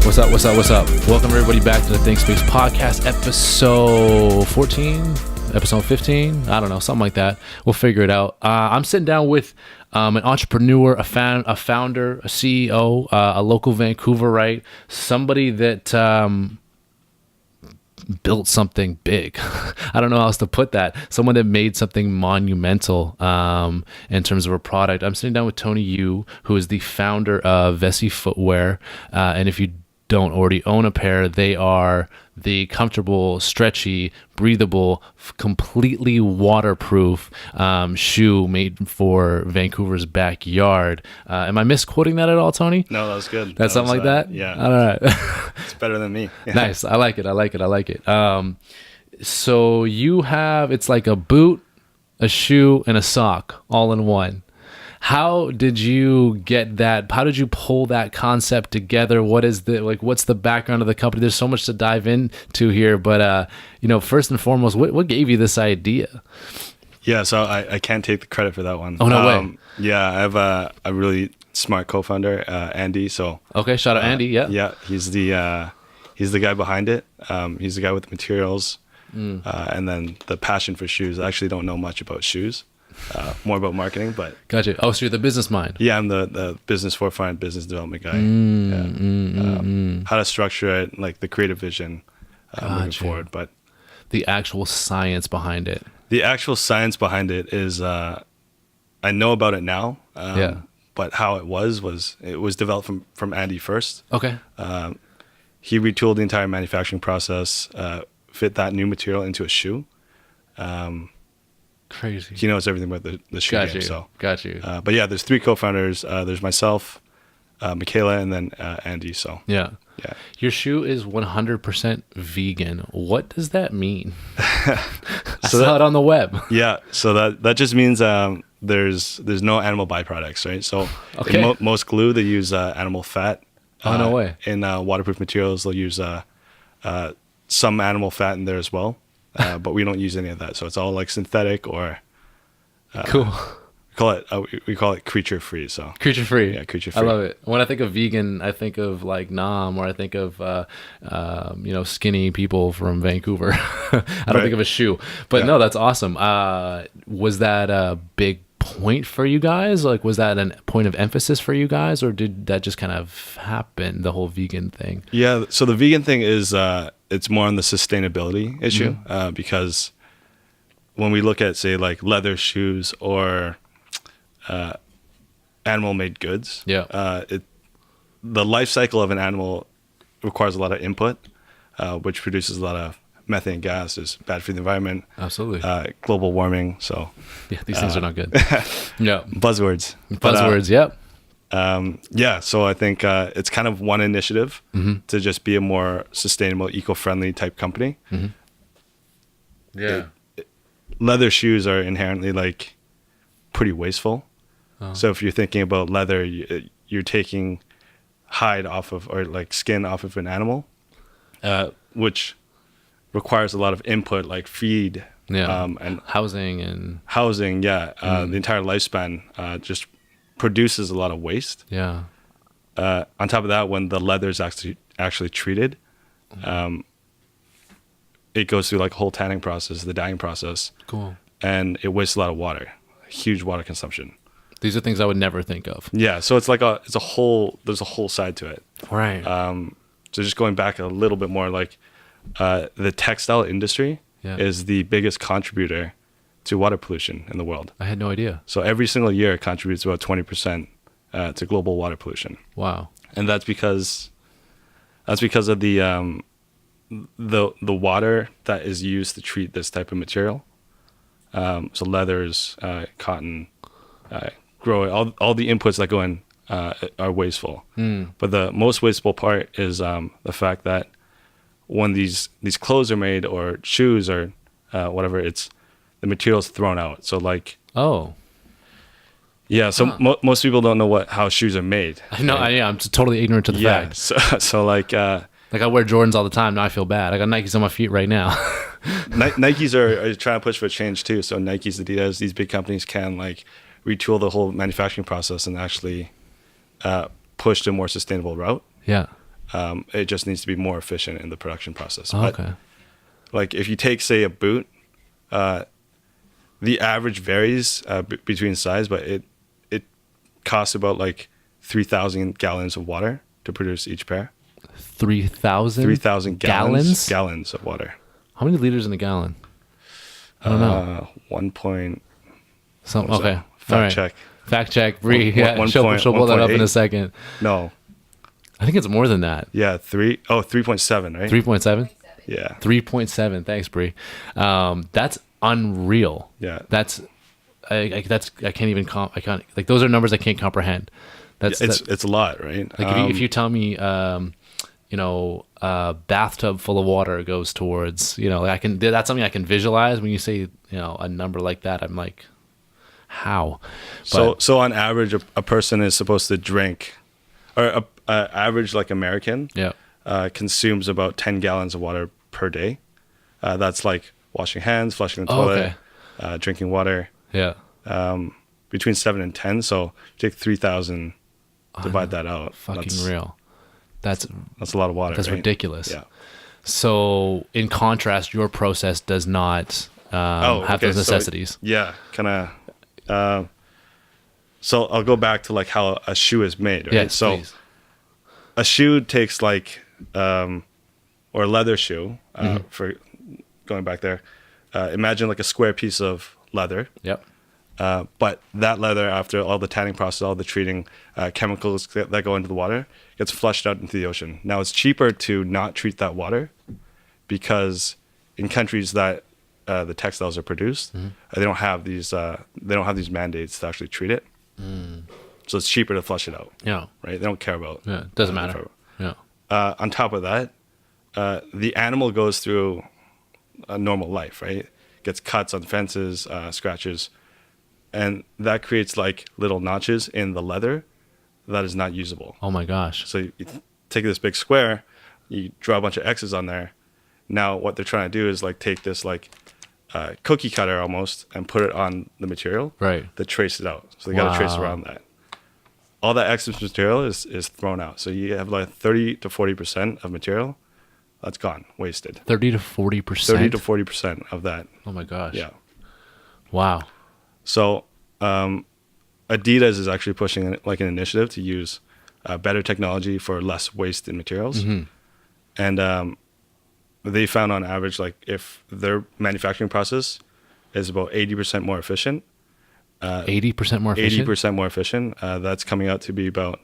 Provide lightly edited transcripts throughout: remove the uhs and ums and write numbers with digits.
What's up? What's up? What's up? Welcome everybody back to the ThinkSpace podcast, episode 14, episode 15. I don't know, something like that. We'll figure it out. I'm sitting down with an entrepreneur, a founder, a CEO, a local Vancouverite, somebody that built something big. I don't know how else to put that. Someone that made something monumental in terms of a product. I'm sitting down with Tony Yu, who is the founder of Vessi Footwear. And if you don't already own a pair, they are the comfortable, stretchy, breathable, completely waterproof shoe made for Vancouver's backyard. Am I misquoting that at all, Tony? No, that was good. That's something like that? Yeah. All right. It's better than me. Yeah. Nice. I like it. So you have, it's like a boot, a shoe, and a sock all in one. How did you get that? How did you pull that concept together? What's the background of the company? There's so much to dive into here, but first and foremost, what gave you this idea? Yeah, so I can't take the credit for that one. Oh, no way. Yeah, I have a really smart co-founder, Andy. So okay, shout out Andy. Yeah, yeah, he's the guy behind it. He's the guy with the materials, and then the passion for shoes. I actually don't know much about shoes. More about marketing, but gotcha. Oh, so you're the business mind. Yeah, I'm the business forefront, business development guy. How to structure it, like the creative vision moving forward. But the actual science behind it. The actual science behind it is, I know about it now. But how it was developed from Andy first. Okay. He retooled the entire manufacturing process, fit that new material into a shoe. Crazy. He knows everything about the shoe game. Got you. But yeah, there's three co-founders. There's myself, Michaela, and then Andy. So yeah. Your shoe is 100% vegan. What does that mean? I saw it on the web. Yeah. So that just means there's no animal byproducts, right? So in most glue they use animal fat. Oh, no way. In waterproof materials they'll use some animal fat in there as well. But we don't use any of that, so it's all like synthetic or cool. We call it creature free. So creature free. Yeah, creature free. I love it. When I think of vegan, I think of like Nam, or I think of skinny people from Vancouver. I don't think of a shoe, but no, that's awesome. Was that a big point for you guys? Like, was that a point of emphasis for you guys, or did that just kind of happen? The whole vegan thing. Yeah. So the vegan thing is. It's more on the sustainability issue because when we look at, say, like leather shoes or animal-made goods, the life cycle of an animal requires a lot of input, which produces a lot of methane gas, is bad for the environment. Absolutely. Global warming. So yeah, these things are not good. Yeah. Buzzwords. Yep. So I think it's kind of one initiative to just be a more sustainable, eco-friendly type company. Yeah. Leather shoes are inherently like pretty wasteful. Oh. So if you're thinking about leather, you're taking hide off of, or like skin off of an animal, which requires a lot of input, like feed, and housing. The entire lifespan just produces a lot of waste. Yeah. On top of that, when the leather is actually treated, it goes through like a whole tanning process, the dyeing process. Cool. And it wastes a lot of water, huge water consumption. These are things I would never think of. Yeah. So there's a whole side to it. Right. So just going back a little bit more, like the textile industry is the biggest contributor to water pollution in the world. I had no idea. So every single year it contributes about 20% to global water pollution. Wow. And that's because of the water that is used to treat this type of material. So leathers, cotton, growing, all the inputs that go in are wasteful. But the most wasteful part is the fact that when these clothes are made, or shoes, or whatever, it's the material's thrown out. So like, most people don't know how shoes are made. No, right? I'm totally ignorant to the fact. So like I wear Jordans all the time. Now I feel bad. I got Nikes on my feet right now. Nikes are trying to push for change too. So Nikes, Adidas, these big companies can like retool the whole manufacturing process and actually push to a more sustainable route. Yeah. It just needs to be more efficient in the production process. Oh, But okay. like if you take, say, a boot, the average varies between size, but it costs about like 3,000 gallons of water to produce each pair. 3,000? 3,000 Gallons? gallons of water. How many liters in a gallon? I don't know. 1 point. Some, what was okay. that? All Fact right. check. Fact check. Bree. One- Yeah, one she'll point- pull that up in a 1.8? second. No. I think it's more than that. Yeah, 3.7, right? 3.7? Yeah. 3.7. Thanks, Bree. That's unreal. Yeah. That's I can't even I can't, like, those are numbers I can't comprehend. That's It's a lot, right? like if you tell me a bathtub full of water goes towards, that's something I can visualize. When you say, a number like that, I'm like, how? So on average, a person is supposed to drink, or a average like American Yeah. Consumes about 10 gallons of water per day. That's like washing hands, flushing the Oh, toilet, okay. drinking water. Yeah. Between 7 and 10. So take 3,000, divide that out. Fucking real. That's That's a lot of water. That's right? ridiculous. Yeah. So in contrast, your process does not have those necessities. So, yeah, kind of. So I'll go back to like how a shoe is made. Right? Yes, so please. a shoe takes like, or a leather shoe, for going back there. Imagine like a square piece of leather. Yep. But that leather, after all the tanning process, all the treating chemicals that go into the water, gets flushed out into the ocean. Now it's cheaper to not treat that water because in countries that the textiles are produced, they don't have these mandates to actually treat it. So it's cheaper to flush it out. Yeah. Right? They don't care about. Yeah. Doesn't matter. Yeah. On top of that, the animal goes through a normal life, right? Gets cuts on fences, scratches, and that creates like little notches in the leather that is not usable. Oh my gosh. So you take this big square, you draw a bunch of X's on there. Now what they're trying to do is like take this like cookie cutter almost and put it on the material Right. to trace it out. So they got to trace Wow. around that. All that excess material is thrown out. So you have like 30 to 40% of material that's gone, wasted. 30 to 40%. 30 to 40% of that. Oh my gosh. Yeah. Wow. So Adidas is actually pushing like an initiative to use better technology for less waste in materials. And they found on average, like if their manufacturing process is about 80% more efficient, 80% more efficient. 80% more efficient, that's coming out to be about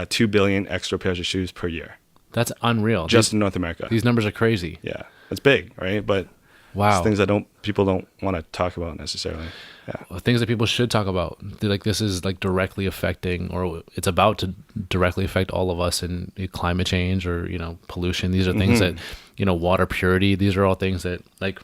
2 billion extra pairs of shoes per year. That's unreal. Just in North America. These numbers are crazy. Yeah. It's big, right? But Wow. it's things that people don't want to talk about necessarily. Yeah. Things that people should talk about. Like, this is like directly affecting, or it's about to directly affect all of us in climate change or, pollution. These are things that, water purity. These are all things that, like,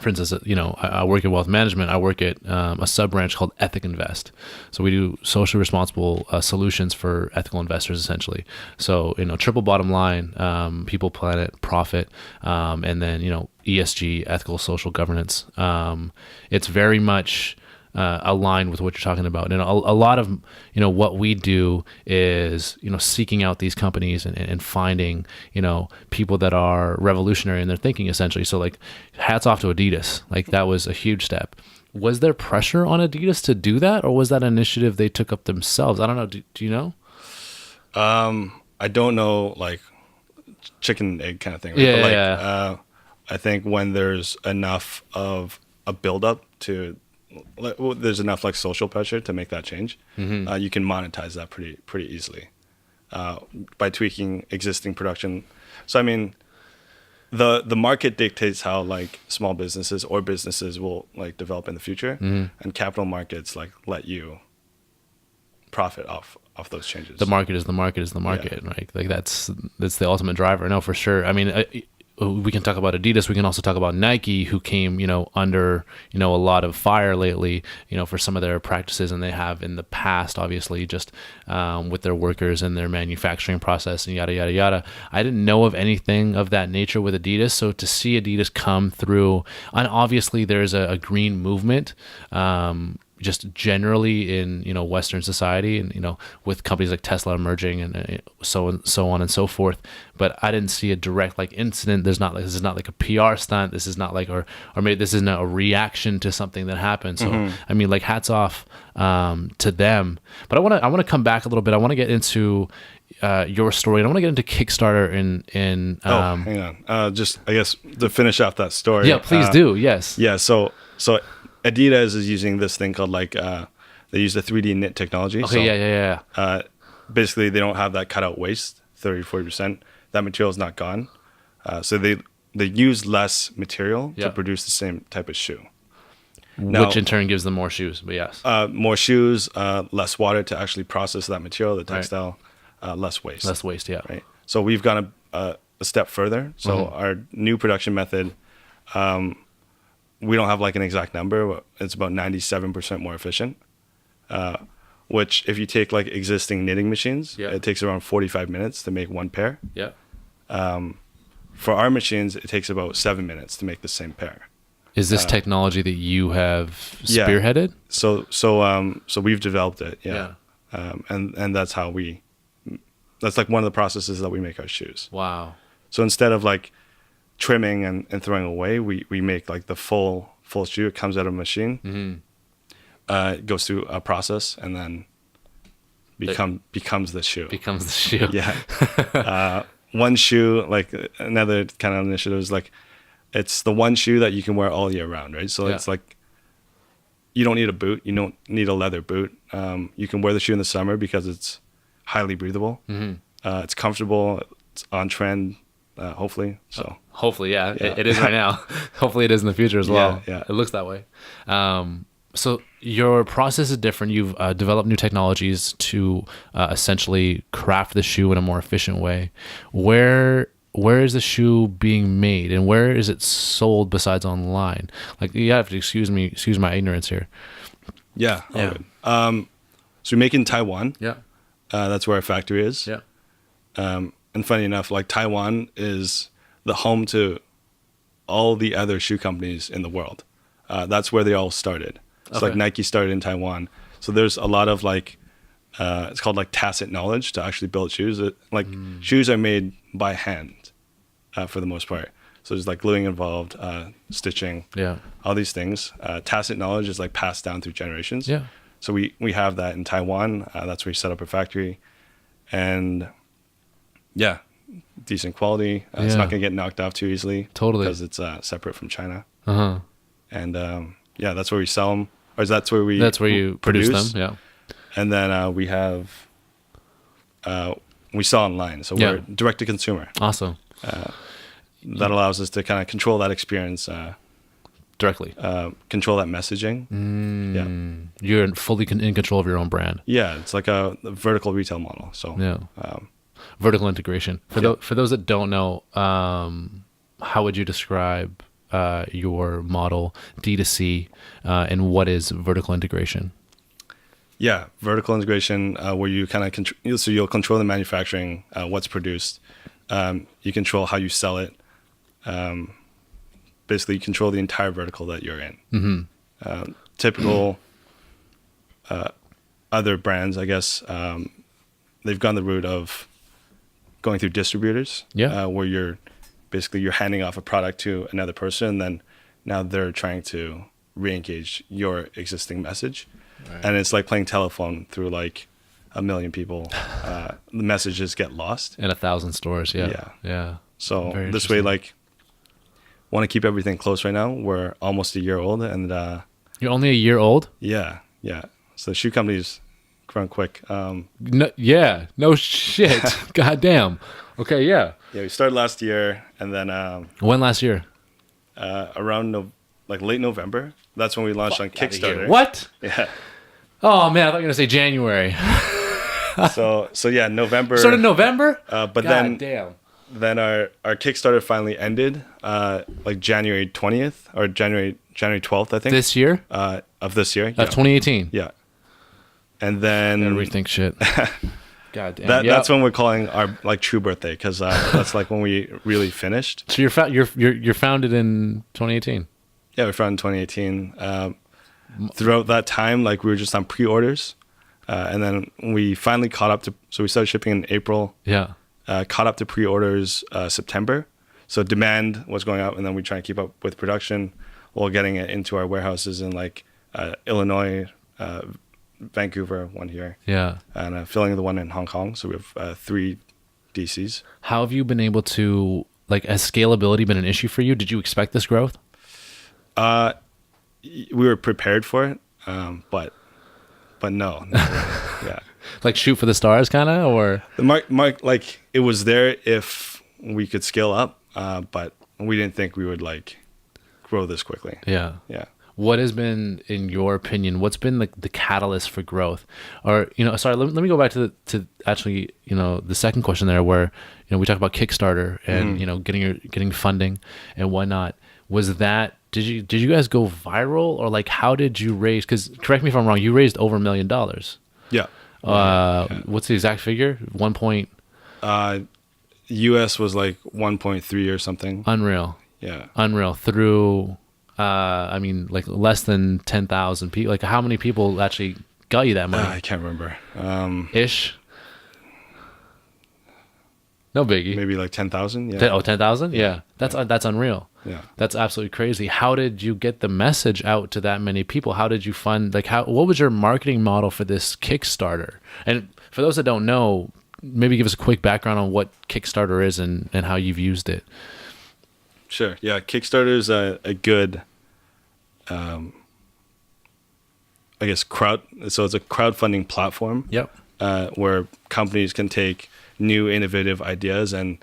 for instance, I work in wealth management. I work at a sub branch called Ethic Invest. So we do socially responsible solutions for ethical investors, essentially. So, triple bottom line, people, planet, profit, and then, ESG, ethical, social governance. It's very much aligned with what you're talking about. And a lot of, what we do is, seeking out these companies and finding, people that are revolutionary in their thinking, essentially. So, like, hats off to Adidas. Like, that was a huge step. Was there pressure on Adidas to do that, or was that an initiative they took up themselves? I don't know. Do you know? I don't know, like chicken and egg kind of thing. Right? Yeah, But like, yeah. I think when there's enough of a buildup to, there's enough like social pressure to make that change, you can monetize that pretty easily by tweaking existing production. So I mean, the market dictates how like small businesses or businesses will like develop in the future, and capital markets like let you profit off those changes. The market is the market is the market, right? Like, that's the ultimate driver. No, for sure. I mean, we can talk about Adidas. We can also talk about Nike, who came, under, a lot of fire lately, for some of their practices, and they have in the past, obviously, just with their workers and their manufacturing process and yada, yada, yada. I didn't know of anything of that nature with Adidas. So to see Adidas come through, and obviously there's a green movement, just generally in, Western society, and, with companies like Tesla emerging, and so on and so forth. But I didn't see a direct like incident. This is not like a PR stunt. This is not like, or maybe this isn't a reaction to something that happened. So I mean, like, hats off to them. But I want to come back a little bit. I want to get into your story, and I want to get into Kickstarter hang on. Just, I guess, to finish off that story. Yeah, please do. Yes. Yeah. So Adidas is using this thing called they use the 3D knit technology. Okay. Yeah. Basically, they don't have that cutout waste, 30-40%. That material is not gone. So they use less material to produce the same type of shoe. Now, which in turn gives them more shoes. But yes. More shoes, less water to actually process that material, the textile, less waste. Less waste, yeah. Right. So we've gone a step further. So our new production method, we don't have like an exact number, but it's about 97% more efficient. Which, if you take like existing knitting machines, it takes around 45 minutes to make one pair. Yeah. For our machines, it takes about 7 minutes to make the same pair. Is this technology that you have spearheaded? So we've developed it. Yeah. And that's how that's like one of the processes that we make our shoes. Wow. So instead of like trimming and throwing away, we make like the full shoe. It comes out of a machine. It goes through a process and then becomes the shoe. Becomes the shoe. Yeah. One shoe, like another kind of initiative is like, it's the one shoe that you can wear all year round, right? So it's like, you don't need a boot. You don't need a leather boot. You can wear the shoe in the summer because it's highly breathable. It's comfortable. It's on trend, hopefully. So hopefully, yeah. It is right now. Hopefully it is in the future as well. Yeah. It looks that way. So your process is different. You've developed new technologies to essentially craft the shoe in a more efficient way. Where is the shoe being made, and where is it sold besides online? Like, you have to excuse my ignorance here. Yeah. So we make in Taiwan. Yeah. That's where our factory is. Yeah. And funny enough, like, Taiwan is the home to all the other shoe companies in the world. That's where they all started. It's like Nike started in Taiwan. So there's a lot of like, it's called like tacit knowledge to actually build shoes. Shoes are made by hand for the most part. So there's like gluing involved, stitching, all these things. Tacit knowledge is like passed down through generations. Yeah. So we have that in Taiwan. That's where we set up a factory. And yeah, decent quality. It's not going to get knocked off too easily. Totally. Because it's separate from China. And that's where we sell them. Or that's where you produce them. Yeah. And then we sell online. So we're direct to consumer. Awesome. That allows us to kind of control that experience directly. Control that messaging. You're fully in control of your own brand. Yeah, it's like a vertical retail model. So vertical integration. For those that don't know, how would you describe your model D2C, and what is vertical integration? Yeah, vertical integration, where you kind of so you'll control the manufacturing, what's produced. You control how you sell it. Basically, you control the entire vertical that you're in. Typical other brands, I guess, they've gone the route of going through distributors, where you're handing off a product to another person, and then now they're trying to re-engage your existing message. Right. And it's like playing telephone through like 1 million people. The messages get lost. In 1,000 stores, yeah. So this way, like, want to keep everything close right now. We're almost a year old, and you're only a year old? Yeah. So the shoe company's grown quick. No shit. God damn. Okay, yeah. Yeah, we started last year, and then when last year? Around late November. That's when we launched on Kickstarter. What? Yeah. Oh man, I thought you were gonna say January. so yeah, November. Started November. But God then our Kickstarter finally ended, like January 20th or January 12th, I think. This year? Of this year. Of 2018. Yeah. And then gotta rethink shit. God damn. That's when we're calling our like true birthday, because that's like when we really finished. So you're founded in 2018. Yeah, we founded in 2018. throughout that time, like we were just on pre-orders, and then we finally caught up to. So we started shipping in April. Yeah. Caught up to pre-orders September. So demand was going up, and then we try and keep up with production while getting it into our warehouses in like Illinois, Vancouver, one here. Yeah. And filling the one in Hong Kong. So we have 3 DCs. How have you been able to, like, has scalability been an issue for you? Did you expect this growth? We were prepared for it, but no. Not really. Yeah. Like shoot for the stars kind of, or? The mark, like it was there if we could scale up, but we didn't think we would like grow this quickly. Yeah. Yeah. What has been, in your opinion, what's been like the catalyst for growth? Or, sorry, let me go back to actually, the second question there, where, we talked about Kickstarter and, getting funding and whatnot. Was that, did you guys go viral, or like, how did you raise, because correct me if I'm wrong, you raised over $1 million. Yeah. What's the exact figure? US was like 1.3 or something. Unreal. Yeah. Unreal. Through, like less than 10,000 people. Like, how many people actually got you that money? I can't remember. Ish. No biggie. Maybe like 10,000. Yeah. 10,000? Yeah. That's unreal. Yeah. That's absolutely crazy. How did you get the message out to that many people? How did you fund, like, what was your marketing model for this Kickstarter? And for those that don't know, maybe give us a quick background on what Kickstarter is and how you've used it. Sure. Yeah. Kickstarter is a good, I guess, so it's a crowdfunding platform. Yep. Where companies can take new innovative ideas and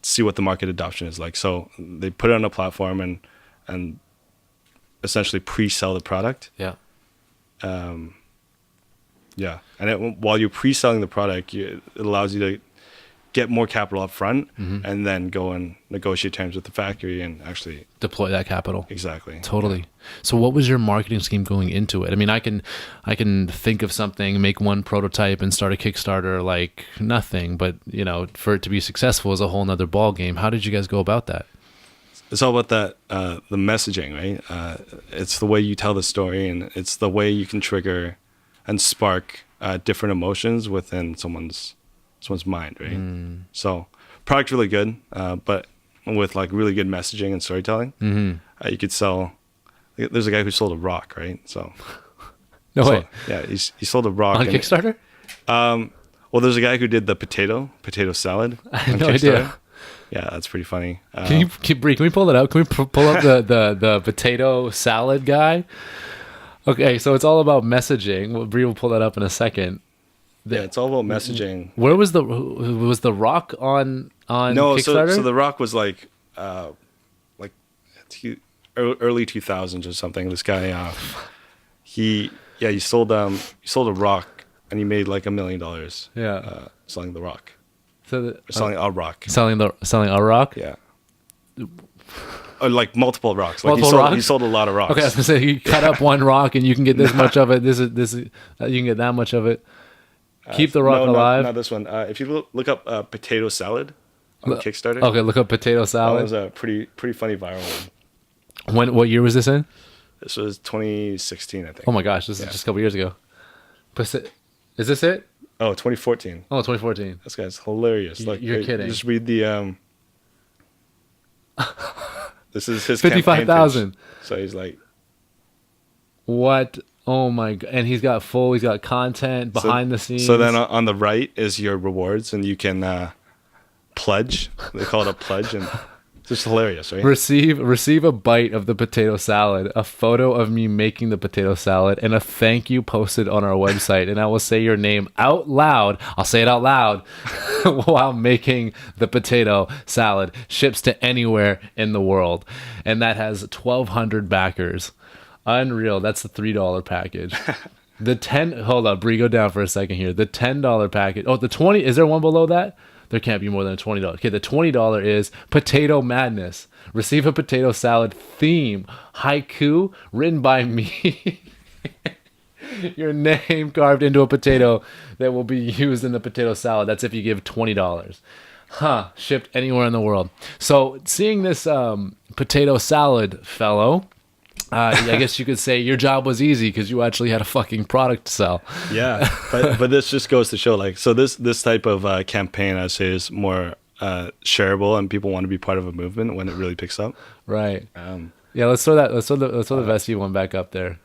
see what the market adoption is like. So they put it on a platform and essentially pre-sell the product. Yeah. Yeah. And while you're pre-selling the product, it allows you to get more capital up front and then go and negotiate terms with the factory and actually deploy that capital. Exactly. Totally. Yeah. So what was your marketing scheme going into it? I mean, I can think of something, make one prototype and start a Kickstarter like nothing, but for it to be successful is a whole nother ball game. How did you guys go about that? It's all about that, the messaging, right? It's the way you tell the story, and it's the way you can trigger and spark different emotions within someone's mind, right? So product really good, but with like really good messaging and storytelling, you could sell. There's a guy who sold a rock, right? So no way. Yeah, he sold a rock on Kickstarter. Well, there's a guy who did the potato salad. I had no idea. Yeah, that's pretty funny. Can we pull it out? Can we pull up the potato salad guy? Okay, so it's all about messaging. Bree will pull that up in a second. Yeah, it's all about messaging. Where was the rock on no, Kickstarter? So the rock was like early 2000s or something. This guy, he sold a rock and he made like $1 million. Yeah, selling the rock. So selling a rock. Selling a rock. Yeah. Or like multiple rocks. Like he sold a lot of rocks. Okay, I was gonna say you cut up one rock and you can get this much of it. This you can get that much of it. Keep the rock alive. Not this one. If you look up potato salad on Kickstarter. Okay, look up potato salad. That was a pretty funny viral one. What year was this in? This was 2016, I think. Oh my gosh, this is just a couple years ago. Is this it? Oh, 2014. Oh, 2014. This guy's hilarious. You're kidding. Just read the this is his 55,000. So he's like, what? Oh my god! And he's got content behind the scenes. So then on the right is your rewards, and you can pledge. They call it a pledge, and it's just hilarious, right? Receive a bite of the potato salad, a photo of me making the potato salad, and a thank you posted on our website. And I will say your name out loud. I'll say it out loud while making the potato salad. Ships to anywhere in the world, and that has 1,200 backers. Unreal. That's the $3 package. Hold on, Bree, go down for a second here. The $10 package. Oh, the 20. Is there one below that? There can't be more than a $20. Okay, the $20 is Potato Madness. Receive a potato salad theme haiku written by me. Your name carved into a potato that will be used in the potato salad. That's if you give $20. Shipped anywhere in the world. So seeing this potato salad fellow, I guess you could say your job was easy because you actually had a fucking product to sell. Yeah, but this just goes to show, like, so this type of campaign, I'd say, is more shareable, and people want to be part of a movement when it really picks up. Right. Yeah. Let's throw the Vessi one back up there.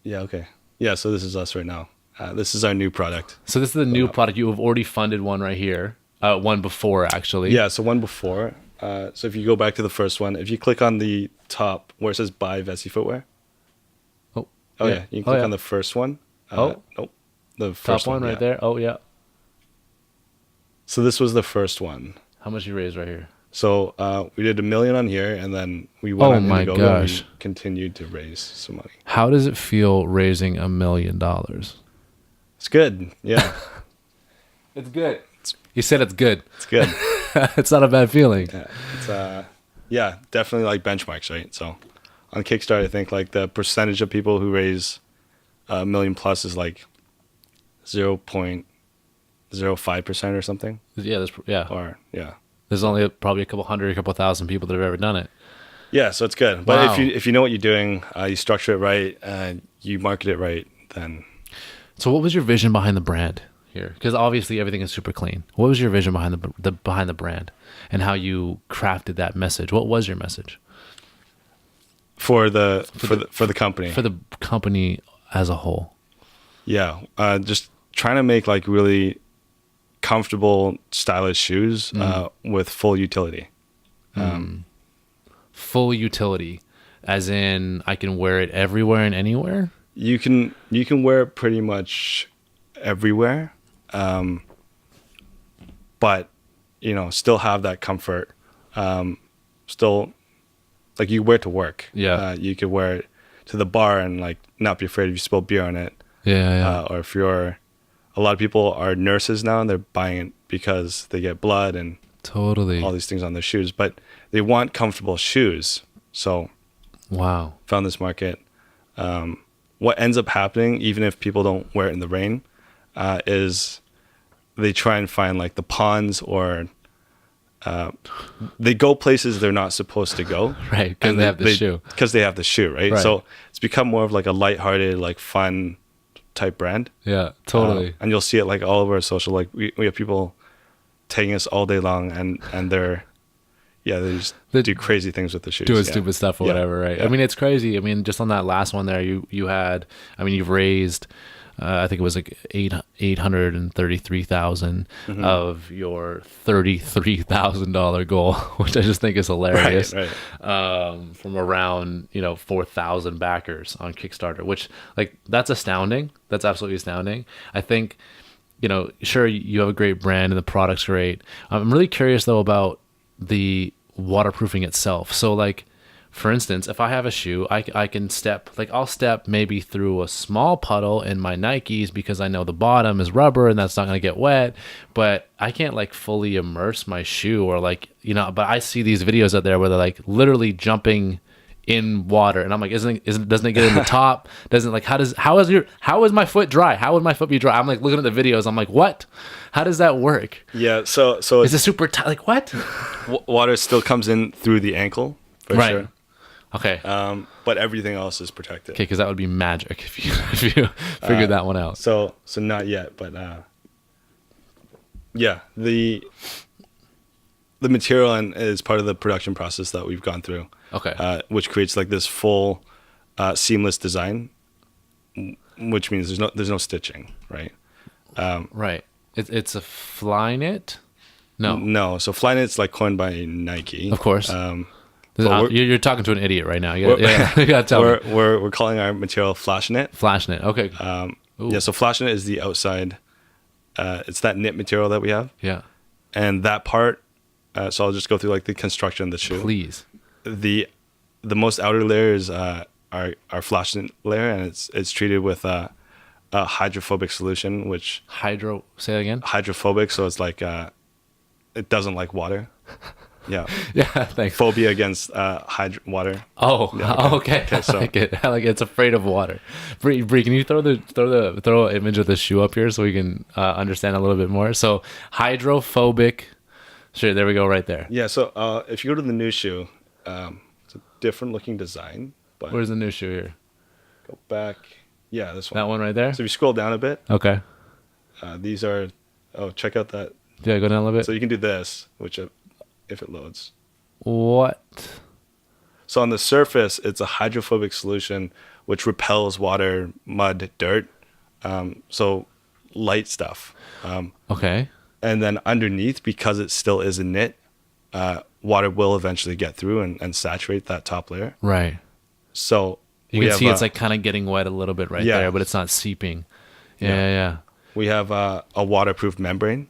Yeah. Okay. Yeah. So this is us right now. This is our new product. So this is the new product. You have already funded one right here. One before, actually. Yeah. So one before. So if you go back to the first one, if you click on the top where it says "Buy Vessi Footwear." Oh yeah. You can click on the first one. Nope. The first top one right there. Oh yeah. So this was the first one. How much you raised right here? So we did $1 million on here, and then we went on Indiegogo, and we continued to raise some money. How does it feel raising $1 million? It's good. Yeah. It's good. You said it's good. It's good. It's not a bad feeling. Yeah, it's definitely like benchmarks, right? So on Kickstarter, I think like the percentage of people who raise $1 million plus is like 0.05% or something. There's only probably a couple thousand people that have ever done it. Yeah, so it's good. But if you know what you're doing, you structure it right, you market it right, then. So what was your vision behind the brand here? Because obviously everything is super clean. What was your vision behind the brand, and how you crafted that message? What was your message for the company? For the company as a whole. Yeah, just trying to make like really comfortable, stylish shoes with full utility. Full utility, as in I can wear it everywhere and anywhere. You can wear it pretty much everywhere, but still have that comfort. Still, like, you wear it to work. Yeah, you could wear it to the bar and like not be afraid if you spill beer on it. Yeah. Or if you're, a lot of people are nurses now and they're buying it because they get blood and totally all these things on their shoes, but they want comfortable shoes. So, found this market. What ends up happening, even if people don't wear it in the rain, is they try and find like the ponds, or they go places they're not supposed to go. Right, because they have the shoe. Because they have the shoe, right? So it's become more of like a lighthearted, like fun type brand. Yeah, totally. And you'll see it like all over our social. Like we have people tagging us all day long, and they do crazy things with the shoes, doing stupid stuff or whatever, right? Yeah. I mean, it's crazy. I mean, just on that last one there, you had, I mean, you've raised, I think it was like 833,000 of your $33,000 goal, which I just think is hilarious. Right. From around 4,000 backers on Kickstarter, which, like, that's astounding. That's absolutely astounding. I think, sure, you have a great brand and the product's great. I'm really curious though about the waterproofing itself. So, like, for instance, if I have a shoe, I can I'll step maybe through a small puddle in my Nikes because I know the bottom is rubber and that's not going to get wet, but I can't like fully immerse my shoe, or like, but I see these videos out there where they're like literally jumping in water, and I'm like, doesn't it get in the top? Doesn't, like, how is my foot dry? How would my foot be dry? I'm like looking at the videos, I'm like, what? How does that work? Yeah, so is it super tight? Like, what? Water still comes in through the ankle, for sure. Okay. But everything else is protected. Okay, because that would be magic if you figured that one out. So not yet, but the material is part of the production process that we've gone through. Okay. Which creates like this full seamless design, which means there's no stitching, right? Right. It's a Flyknit? No. So Flyknit's like coined by Nike, of course. You're talking to an idiot right now. You gotta tell me. We're calling our material Flashknit. Flashknit. Okay. So Flashknit is the outside. It's that knit material that we have. Yeah. And that part. So I'll just go through like the construction of the shoe. Please. The most outer layer is our Flashknit layer, and it's treated with a hydrophobic solution, which say that again. Hydrophobic, so it's like it doesn't like water. Yeah. Yeah. Thanks. Phobia against water. Oh. Yeah, okay. So. I like it. It's afraid of water. Bree, can you throw an image of the shoe up here so we can understand a little bit more? So hydrophobic. Sure. There we go. Right there. Yeah. So if you go to the new shoe, it's a different looking design. But Where's the new shoe here? go back. Yeah, this one. That one right there? So if you scroll down a bit, Okay. these are. Oh, check out that. Yeah, go down a little bit. So you can do this, which if it loads. What? So on the surface, it's a hydrophobic solution which repels water, mud, dirt. So light stuff. Okay. And then underneath, because it still is a knit, water will eventually get through and saturate that top layer. Right. So You can see it's like kind of getting wet a little bit right Yeah. there, but it's not seeping. Yeah. we have a waterproof membrane.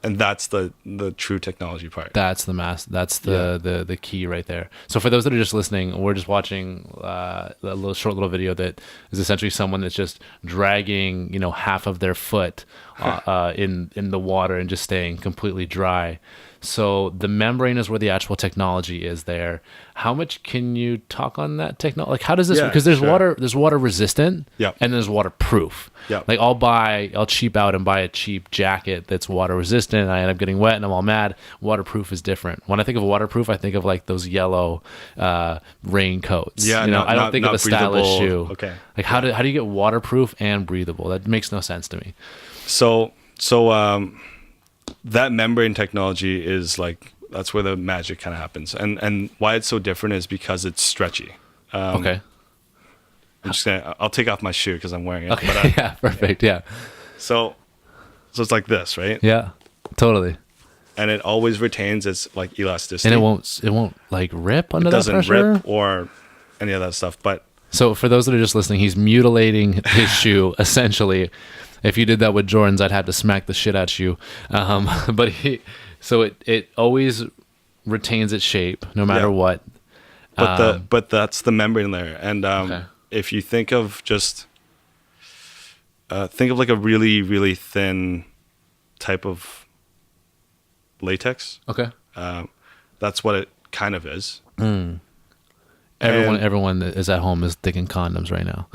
And that's the true technology part. That's the key right there. So for those that are just listening, we're just watching a short little video that is essentially someone that's just dragging, half of their foot in the water and just staying completely dry. So the membrane is where the actual technology is there. How much can you talk on that technology? Like, how does this? Because there's water resistant, and there's waterproof. Like I'll cheap out and buy a cheap jacket that's water resistant. I end up getting wet and I'm all mad. Waterproof is different. When I think of waterproof, I think of like those yellow raincoats. I don't think of a stylish shoe. Okay. Like how do you get waterproof and breathable? That makes no sense to me. So that membrane technology is like, that's where the magic kind of happens. And why it's so different is because it's stretchy. Okay. I'll take off my shoe because I'm wearing it. Okay. But yeah. Perfect. Yeah. So it's like this, right? Yeah. Totally. And it always retains its like elasticity. And it won't like rip under that pressure? It doesn't rip or any of that stuff. But so for those that are just listening, he's mutilating his shoe essentially. If you did that with Jordans, I'd have to smack the shit out you. But it always retains its shape no matter what. But that's the membrane layer. And Okay. if you think of like a really, really thin type of latex. Okay. That's what it kind of is. Everyone that is at home is thinking condoms right now.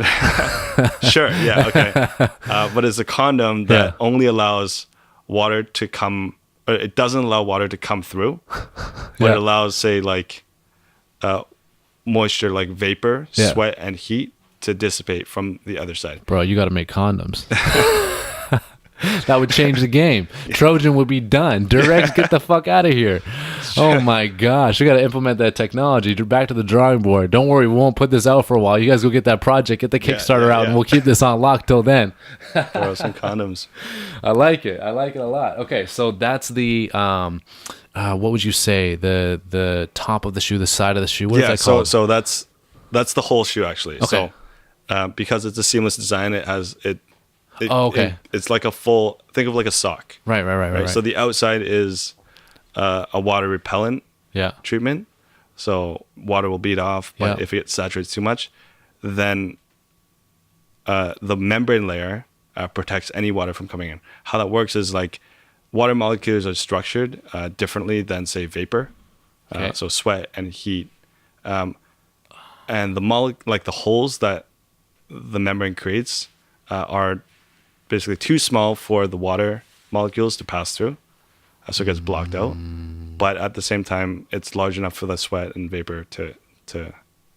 Sure. Yeah. Okay. But it's a condom that only allows water to come. It doesn't allow water to come through, but it allows, say, like moisture, like vapor, sweat, and heat to dissipate from the other side. Bro, you got to make condoms. That would change the game. Trojan would be done. Durex, get the fuck out of here. Oh my gosh. We got to implement that technology. Back to the drawing board. Don't worry, we won't put this out for a while. You guys go get that project, get the Kickstarter out, and we'll keep this on lock till then. Throw some condoms. I like it. I like it a lot. Okay, so that's the what would you say? The top of the shoe, the side of the shoe. What is that called? So that's the whole shoe actually. Okay. So because it's a seamless design, it's like think of like a sock. Right. So the outside is a water repellent treatment. So water will bead off, but if it saturates too much, then the membrane layer protects any water from coming in. How that works is like water molecules are structured differently than, say, vapor. So sweat and heat. And the holes that the membrane creates are basically too small for the water molecules to pass through, so it gets blocked out. But at the same time, it's large enough for the sweat and vapor to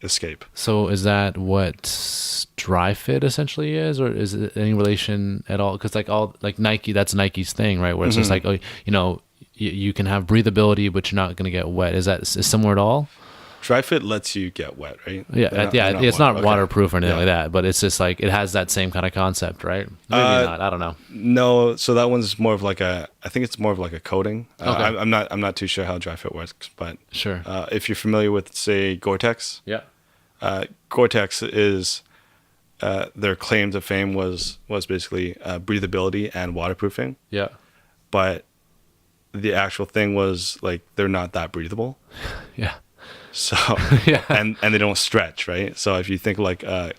escape. So is that what dry fit essentially is, or is it any relation at all? Because like Nike, that's Nike's thing, right? Where it's just like, you can have breathability, but you're not going to get wet. Is similar at all? Dry fit lets you get wet, right? It's not waterproof or anything like that, but it's just like it has that same kind of concept, right? Maybe not. I don't know. No, so that one's more of like I think it's more of like a coating. Okay. I'm not too sure how dry fit works, but sure. If you're familiar with, say, Gore-Tex, Gore-Tex is their claim to fame was basically breathability and waterproofing. Yeah. But the actual thing was like they're not that breathable. Yeah. So and they don't stretch, right? So if you think like a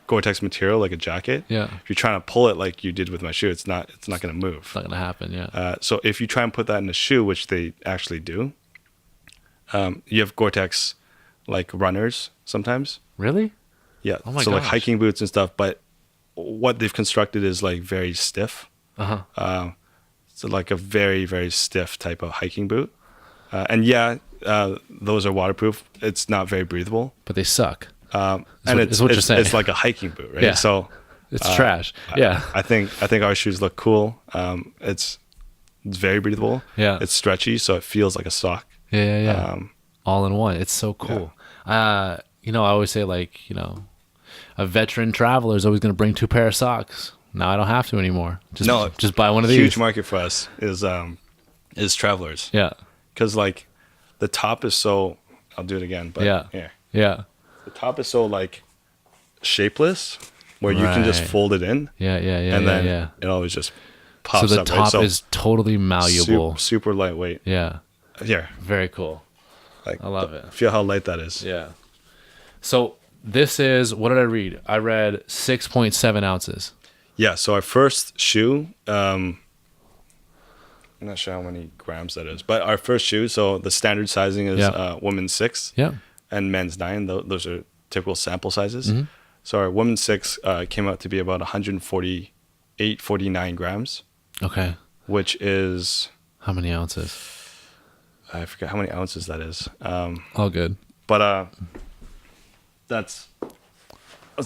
Gore-Tex material, like a jacket, if you're trying to pull it like you did with my shoe, it's not going to move. It's not going to happen. Yeah. So if you try and put that in a shoe, which they actually do, you have Gore-Tex like runners sometimes. Really? Yeah. Oh my so gosh. like hiking boots and stuff, but what they've constructed is like very stiff. So like a very, very stiff type of hiking boot. And those are waterproof. It's not very breathable. But they suck. And it's what you're saying. It's like a hiking boot, right? Yeah. So It's trash. Yeah. I think our shoes look cool. It's very breathable. Yeah. It's stretchy, so it feels like a sock. Yeah. All in one. It's so cool. I always say, like, a veteran traveler is always going to bring 2 pair of socks. Now I don't have to anymore. Just buy one of these. Huge market for us is travelers. Yeah. Because like the top is so, I'll do it again, but yeah. The top is so like shapeless where you can just fold it in. And then it always just pops up. So the top is totally malleable. Super lightweight. Yeah. Yeah. Very cool. Like, I love it. Feel how light that is. Yeah. So this is, what did I read? I read 6.7 ounces. Yeah. So our first shoe, I'm not sure how many grams that is, but our first shoe, so the standard sizing is women's 6 and men's 9. Those are typical sample sizes. Mm-hmm. So our women's 6 came out to be about 148, 49 grams. Okay. Which is... How many ounces? I forget how many ounces that is. All good. But that's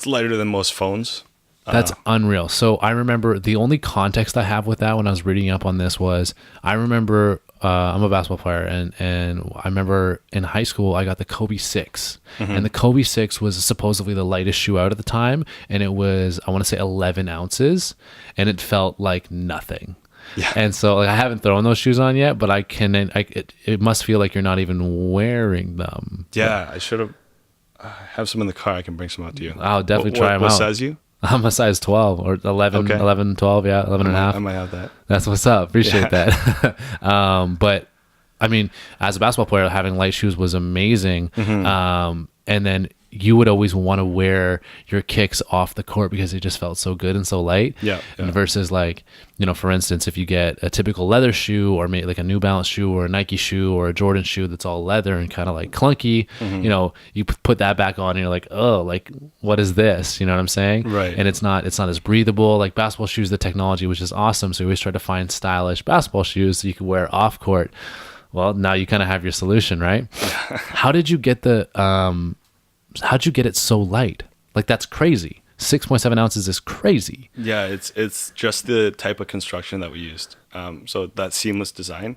lighter than most phones. That's unreal. So I remember the only context I have with that when I was reading up on this was I remember I'm a basketball player and I remember in high school I got the Kobe 6 and the Kobe 6 was supposedly the lightest shoe out at the time and it was, I want to say 11 ounces and it felt like nothing. Yeah. And so like, I haven't thrown those shoes on yet, but it must feel like you're not even wearing them. Yeah, I should have some in the car. I can bring some out to you. I'll definitely try them out. What size you? I'm a size 12 or 11, Okay. 11, 12, 11 and a half. I might have that. That's what's up. Appreciate that. But I mean, as a basketball player, having light shoes was amazing. And then you would always want to wear your kicks off the court because they just felt so good and so light. Yeah. And versus like, for instance, if you get a typical leather shoe or maybe like a New Balance shoe or a Nike shoe or a Jordan shoe that's all leather and kind of like clunky, you put that back on and you're like, oh, like what is this? You know what I'm saying? Right. And it's not as breathable. Like basketball shoes, the technology, which is awesome. So we always try to find stylish basketball shoes so you can wear off court. Well, now you kind of have your solution, right? How did you get how'd you get it so light? Like that's crazy. 6.7 ounces is crazy. Yeah, it's just the type of construction that we used. So that seamless design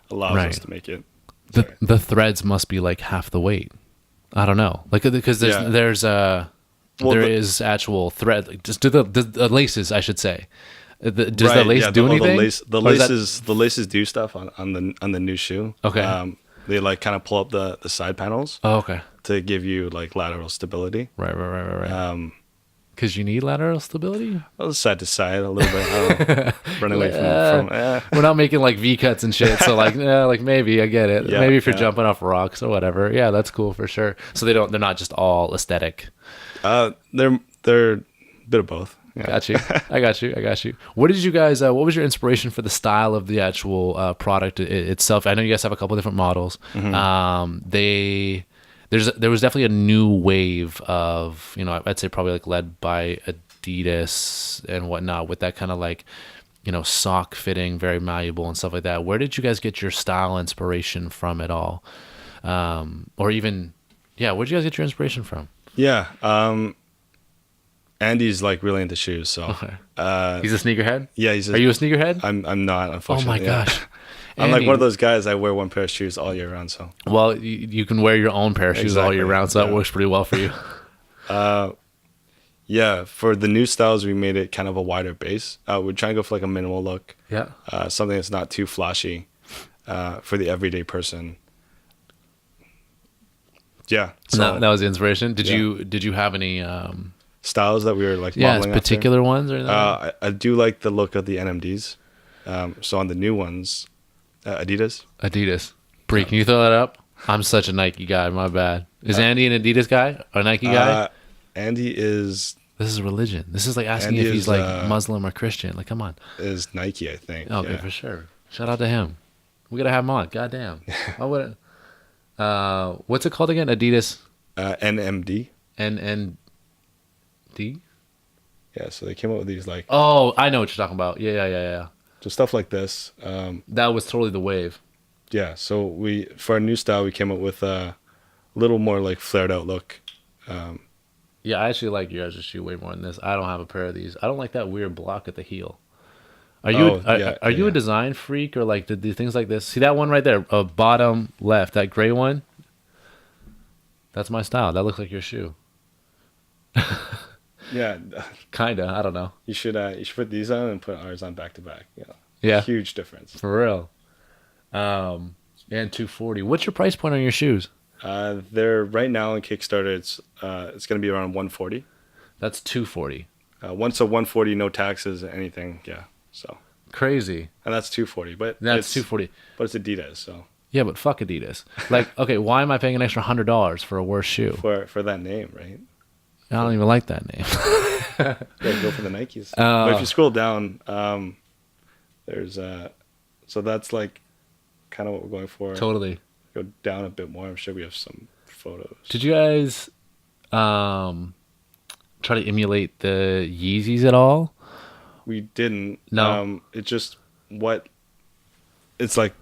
allows us to make it. The threads must be like half the weight. I don't know, like because there is actual thread. Like, just do the laces, I should say. Does the lace do anything? The laces do stuff on the new shoe. Okay. They like kind of pull up the side panels. Oh, okay. To give you like lateral stability. Right. Because you need lateral stability? Well, side to side a little bit. I don't know. Run away from We're not making like V cuts and shit. So like, like maybe I get it. Yeah, maybe if you're jumping off rocks or whatever. Yeah, that's cool for sure. So they're not just all aesthetic. They're a bit of both. Yeah. Got you. I got you. What did you guys? What was your inspiration for the style of the actual product itself? I know you guys have a couple different models. There was definitely a new wave of, I'd say probably like led by Adidas and whatnot with that kind of like, sock fitting, very malleable and stuff like that. Where did you guys get your style inspiration from at all? Or even, where'd you guys get your inspiration from? Yeah. Andy's like really into shoes, so he's a sneakerhead. Yeah, Are you a sneakerhead? I'm not, unfortunately. Oh my gosh. I'm like one of those guys. I wear one pair of shoes all year round. So well, you can wear your own pair of shoes all year round, so that works pretty well for you. Yeah, for the new styles, we made it kind of a wider base. We're trying to go for like a minimal look. Yeah. Something that's not too flashy for the everyday person. Yeah. So that was the inspiration. Did you have any styles that we were like modeling particular after? Ones or anything? I do like the look of the NMDs. So on the new ones, Adidas. Bree, can you throw that up? I'm such a Nike guy. My bad. Is Andy an Adidas guy or a Nike guy? Andy is. This is religion. This is like asking Andy if he's like Muslim or Christian. Like, come on. Is Nike, I think. Okay, for sure. Shout out to him. We gotta have him on. Goddamn. Why would it? What's it called again? Adidas. NMD. NND. Yeah, so they came up with these like. Oh, I know what you're talking about. Yeah. Just stuff like this. That was totally the wave. Yeah, so for our new style, we came up with a little more like flared out look. Yeah, I actually like your guys' shoe way more than this. I don't have a pair of these. I don't like that weird block at the heel. Are you are you a design freak, or like do things like this? See that one right there, bottom left, that gray one? That's my style. That looks like your shoe. Yeah, Kinda. I don't know. you should put these on and put ours on back to back. Yeah, Huge difference. for real. And 240. What's your price point on your shoes? They're right now on Kickstarter. It's going to be around 140. That's 240. Once a 140, no taxes, anything. Yeah, so Crazy. and that's 240, but That's 240. But it's Adidas, so Yeah, but fuck Adidas. Like, okay, why am I paying an extra $100 for a worse shoe? for that name, right? I don't even like that name. Yeah, go for the Nikes. But if you scroll down, there's so that's like kind of what we're going for. Totally. Go down a bit more. I'm sure we have some photos. Did you guys try to emulate the Yeezys at all? We didn't. No. It's just it's like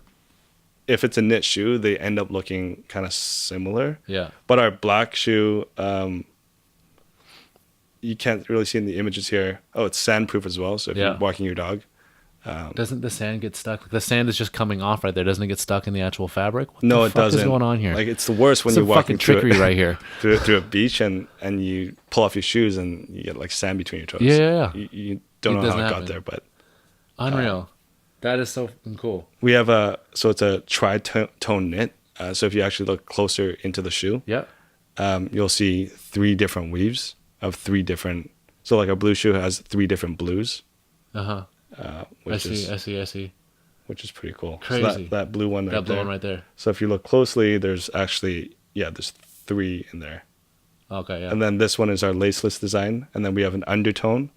if it's a knit shoe, they end up looking kind of similar. Yeah. But our black shoe, you can't really see in the images here. Oh, it's sandproof as well. So if you're walking your dog. Doesn't the sand get stuck? The sand is just coming off right there. Doesn't it get stuck in the actual fabric? What No, the it fuck doesn't. What's going on here? Like it's the worst when Some you're walking fucking trickery right here. through a beach and you pull off your shoes and you get like sand between your toes. Yeah. You don't know how it got there, but unreal. That is so fucking cool. we have so it's a tri-tone knit. So if you actually look closer into the shoe, you'll see 3 different weaves of 3 different. So like our blue shoe has 3 different blues. I see. Which is pretty cool. Crazy. So that blue one right there. That blue one right there. So if you look closely, there's actually there's 3 in there. Okay, yeah. And then this one is our laceless design, and then we have an undertone,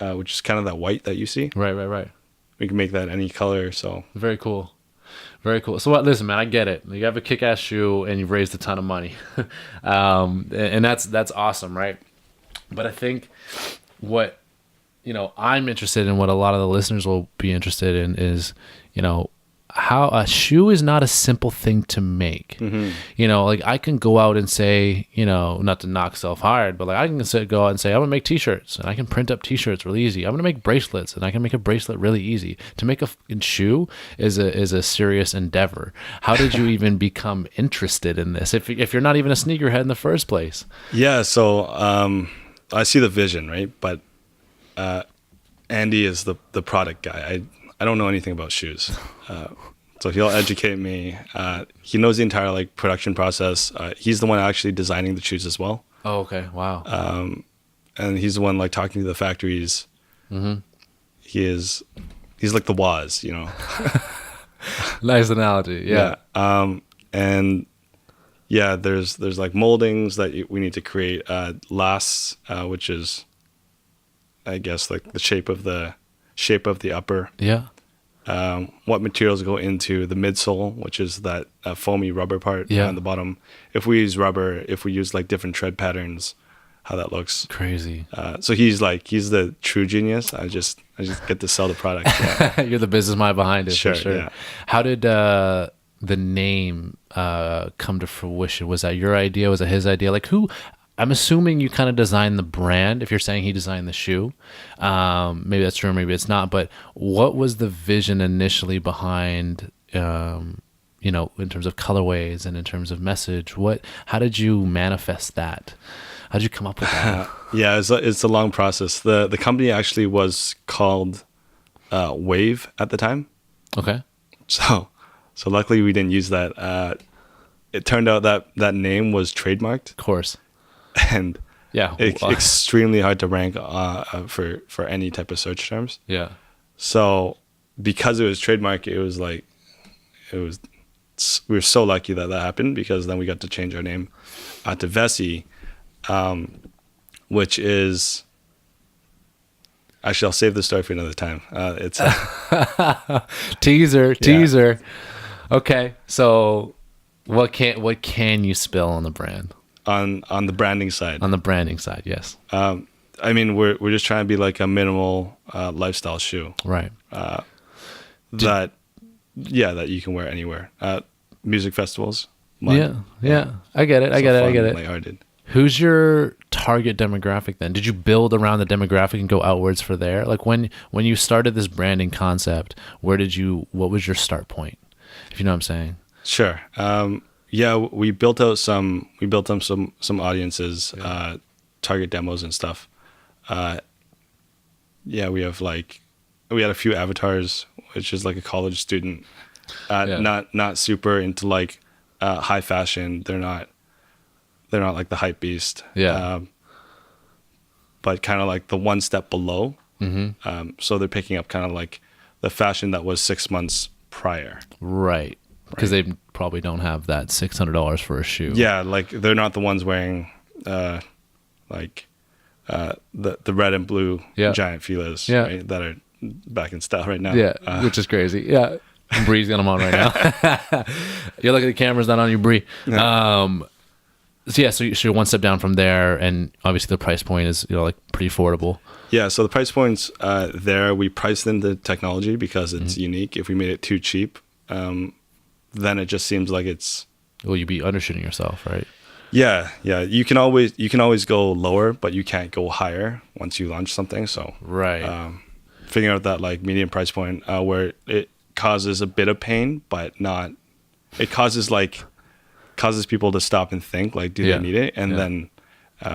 which is kind of that white that you see. Right. We can make that any color. So Very cool. Very cool. So listen, man, I get it. You have a kick-ass shoe and you've raised a ton of money. And that's awesome, right? But I think what, I'm interested in, what a lot of the listeners will be interested in is, how a shoe is not a simple thing to make. Like I can go out and say, not to knock self-hired, but like I can go out and say, I'm gonna make t-shirts, and I can print up t-shirts really easy. I'm gonna make bracelets, and I can make a bracelet really easy. To make a fucking shoe is a serious endeavor. How did you even become interested in this if you're not even a sneakerhead in the first place? Yeah, so I see the vision, right? But Andy is the product guy. I don't know anything about shoes. So he'll educate me. He knows the entire production process. He's the one actually designing the shoes as well. Oh, okay. Wow. And he's the one talking to the factories. He's like the Woz, Nice analogy. Yeah. And there's like moldings that we need to create. Lasts, which is, I guess, like the shape of the upper. Yeah. What materials go into the midsole, which is that foamy rubber part on the bottom. If we use rubber, if we use different tread patterns, how that looks. Crazy. So he's the true genius. I just get to sell the product. Yeah. You're the business mind behind it. Sure. For sure. Yeah. How did the name come to fruition? Was that your idea? Was it his idea? I'm assuming you kind of designed the brand. If you're saying he designed the shoe, maybe that's true, maybe it's not. But what was the vision initially behind, in terms of colorways and in terms of message? How did you manifest that? How did you come up with that? Yeah, it's a long process. The company actually was called Wave at the time. Okay. So luckily we didn't use that. It turned out that name was trademarked. Of course. And extremely hard to rank for any type of search terms. Yeah. So because it was trademark, we were so lucky that happened, because then we got to change our name to Vessi, which is, actually I'll save the story for another time. It's teaser. Okay, so what can you spill on the brand? On the branding side. On the branding side, yes. I mean, we're just trying to be like a minimal lifestyle shoe. Right. Yeah, that you can wear anywhere. Music festivals. Yeah. I get it. I get it. Lighthearted. Who's your target demographic then? Did you build around the demographic and go outwards for there? Like when you started this branding concept, what was your start point? If you know what I'm saying. Sure. Yeah, we built out some audiences, target demos and stuff. Yeah, we had a few avatars, which is like a college student, not super into like high fashion. They're not like the hype beast. Yeah. But kind of like the one step below. Mm-hmm. So they're picking up kind of like the fashion that was 6 months prior. Right. Because they probably don't have that $600 for a shoe. Yeah, like they're not the ones wearing the red and blue giant Filas, right, that are back in style right now. Yeah, which is crazy. Yeah, Bree's got them on right now. You look at the camera's not on you, Bree. Yeah. So you're one step down from there, and obviously the price point is like pretty affordable. Yeah, so the price point's there. We priced in the technology because it's unique. If we made it too cheap, then it just seems like it's... Well, you'd be undershooting yourself, right? Yeah. You can always go lower, but you can't go higher once you launch something. So right, figuring out that like medium price point where it causes a bit of pain, but not. It causes people to stop and think like, do they need it? And then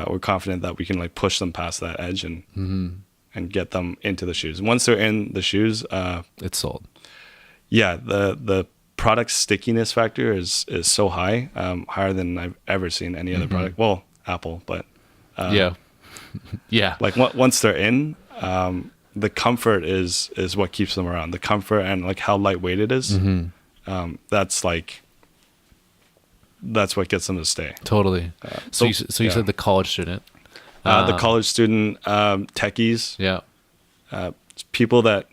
we're confident that we can like push them past that edge and get them into the shoes. And once they're in the shoes, it's sold. Yeah, the product stickiness factor is so high, higher than I've ever seen any other product. Well, Apple, but yeah. Like once they're in, the comfort is what keeps them around. The comfort and like how lightweight it is. That's what gets them to stay. Totally. So you said the college student. The college student, techies. Yeah. People that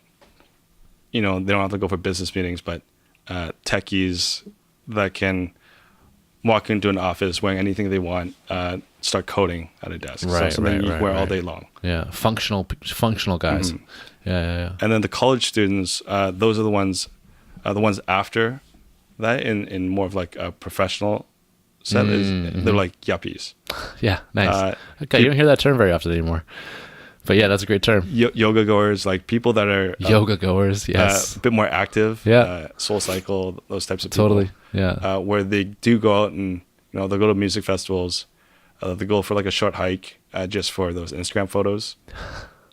they don't have to go for business meetings, but techies that can walk into an office wearing anything they want, start coding at a desk. Right, something you wear all day long. Yeah, functional guys. Yeah. And then the college students, those are the ones after that in more of like a professional set. They're like yuppies. Yeah, nice. Okay, you don't hear that term very often anymore. But yeah, that's a great term. Yoga goers, like people that are yoga goers, yes, a bit more active. Yeah, Soul Cycle, those types of people. Totally. Yeah, where they do go out and they'll go to music festivals. They go for like a short hike just for those Instagram photos.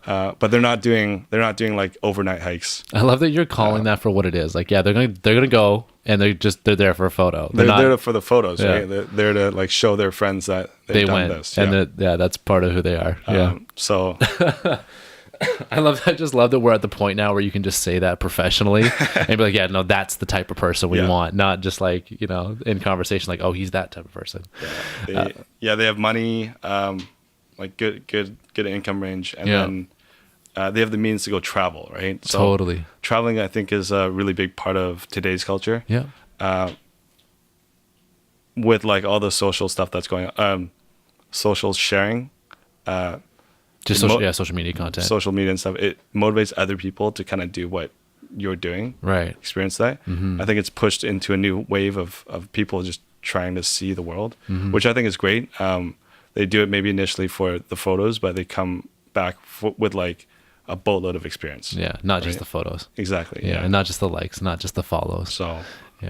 But they're not doing like overnight hikes. I love that you're calling that for what it is. Like, yeah, they're gonna go and they're there for a photo. They're there for the photos, right? They're there to like show their friends that they've done this. And that's part of who they are. Yeah. So I just love that we're at the point now where you can just say that professionally and be like, yeah, no, that's the type of person we want, not just like, in conversation, like, oh, he's that type of person. Yeah. They have money, like good income range. And then, they have the means to go travel, right? So totally. Traveling, I think, is a really big part of today's culture. Yeah. With like all the social stuff that's going on, social sharing, just social media content, social media and stuff. It motivates other people to kind of do what you're doing, right? Experience that. I think it's pushed into a new wave of people just trying to see the world, which I think is great. They do it maybe initially for the photos, but they come back with like a boatload of experience. Yeah, not just the photos. Exactly. Yeah, and not just the likes, not just the follows. So,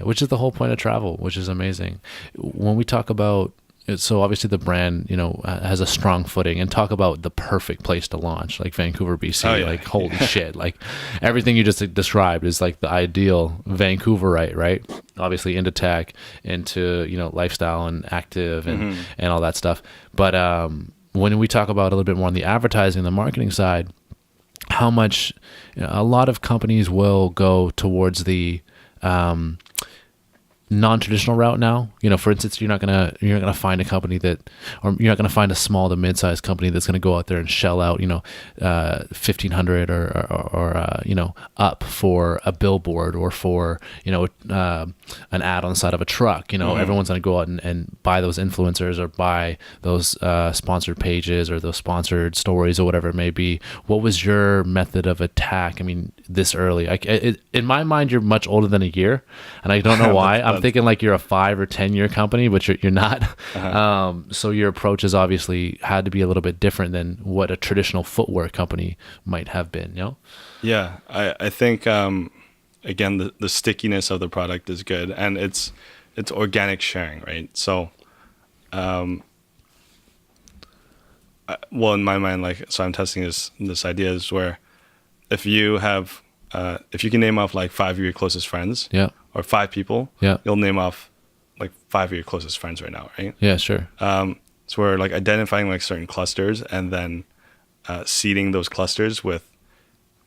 which is the whole point of travel, which is amazing. When we talk about so obviously the brand, has a strong footing, and talk about the perfect place to launch, like Vancouver, BC. Like, holy shit. Like, everything you just described is like the ideal Vancouverite, right? Obviously into tech, into, lifestyle and active and all that stuff. But when we talk about a little bit more on the advertising, the marketing side, how much a lot of companies will go towards the non-traditional route now. For instance, you're not gonna find a company or you're not gonna find a small to mid-sized company that's gonna go out there and shell out, $1,500 or up for a billboard or for an ad on the side of a truck. Everyone's gonna go out and buy those influencers or buy those sponsored pages or those sponsored stories or whatever it may be. What was your method of attack? I mean, this early, in my mind, you're much older than a year, and I don't know why. I'm thinking like you're a 5 or 10 year company, but you're not. So your approach has obviously had to be a little bit different than what a traditional footwear company might have been. Yeah, I think again the stickiness of the product is good, and it's organic sharing, right? So, well, in my mind, so I'm testing this idea is where if you can name off like 5 of your closest friends, or 5 people, you'll name off like 5 of your closest friends right now, right? Yeah, sure. So we're like identifying like certain clusters and then seeding those clusters with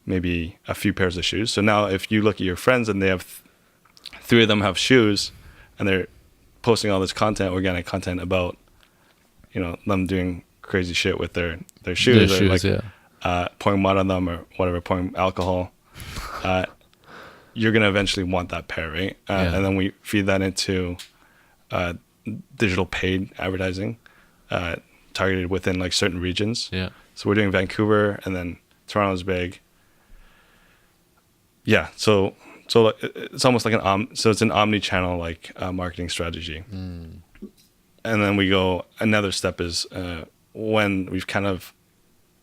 maybe a few pairs of shoes. So now if you look at your friends and they have 3 of them have shoes and they're posting all this content, organic content about, them doing crazy shit with their shoes, or like pouring mud on them or whatever, pouring alcohol, you're going to eventually want that pair, right? And then we feed that into digital paid advertising targeted within like certain regions. Yeah. So we're doing Vancouver, and then Toronto's big. Yeah. So it's almost like it's an omni-channel like marketing strategy. And then we go, another step is when we've kind of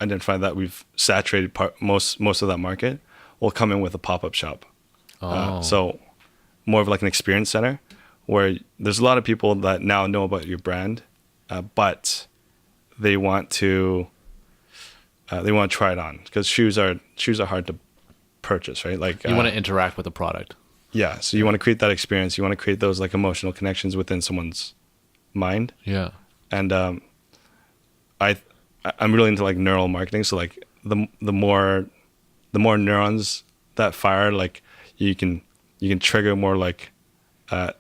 identified that we've saturated most of that market, we'll come in with a pop-up shop. So more of like an experience center where there's a lot of people that now know about your brand, but they want to try it on, because shoes are hard to purchase, right? Like you want to interact with the product. Yeah. So you want to create that experience. You want to create those like emotional connections within someone's mind. Yeah. And I'm really into like neural marketing. So like the more neurons that fire, like you can trigger more like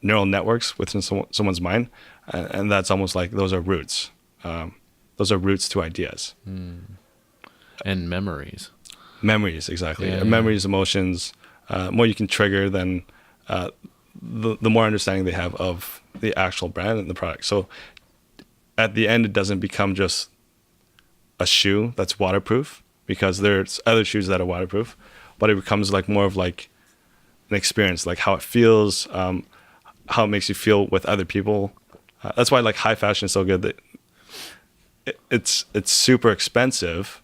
neural networks within someone's mind, and that's almost like those are roots. Those are roots to ideas. And memories. Memories, exactly. Memories, emotions. More you can trigger, then the more understanding they have of the actual brand and the product. So at the end, it doesn't become just a shoe that's waterproof, because there's other shoes that are waterproof, but it becomes like more of like an experience, like how it feels, how it makes you feel with other people. That's why like high fashion is so good. That it's super expensive,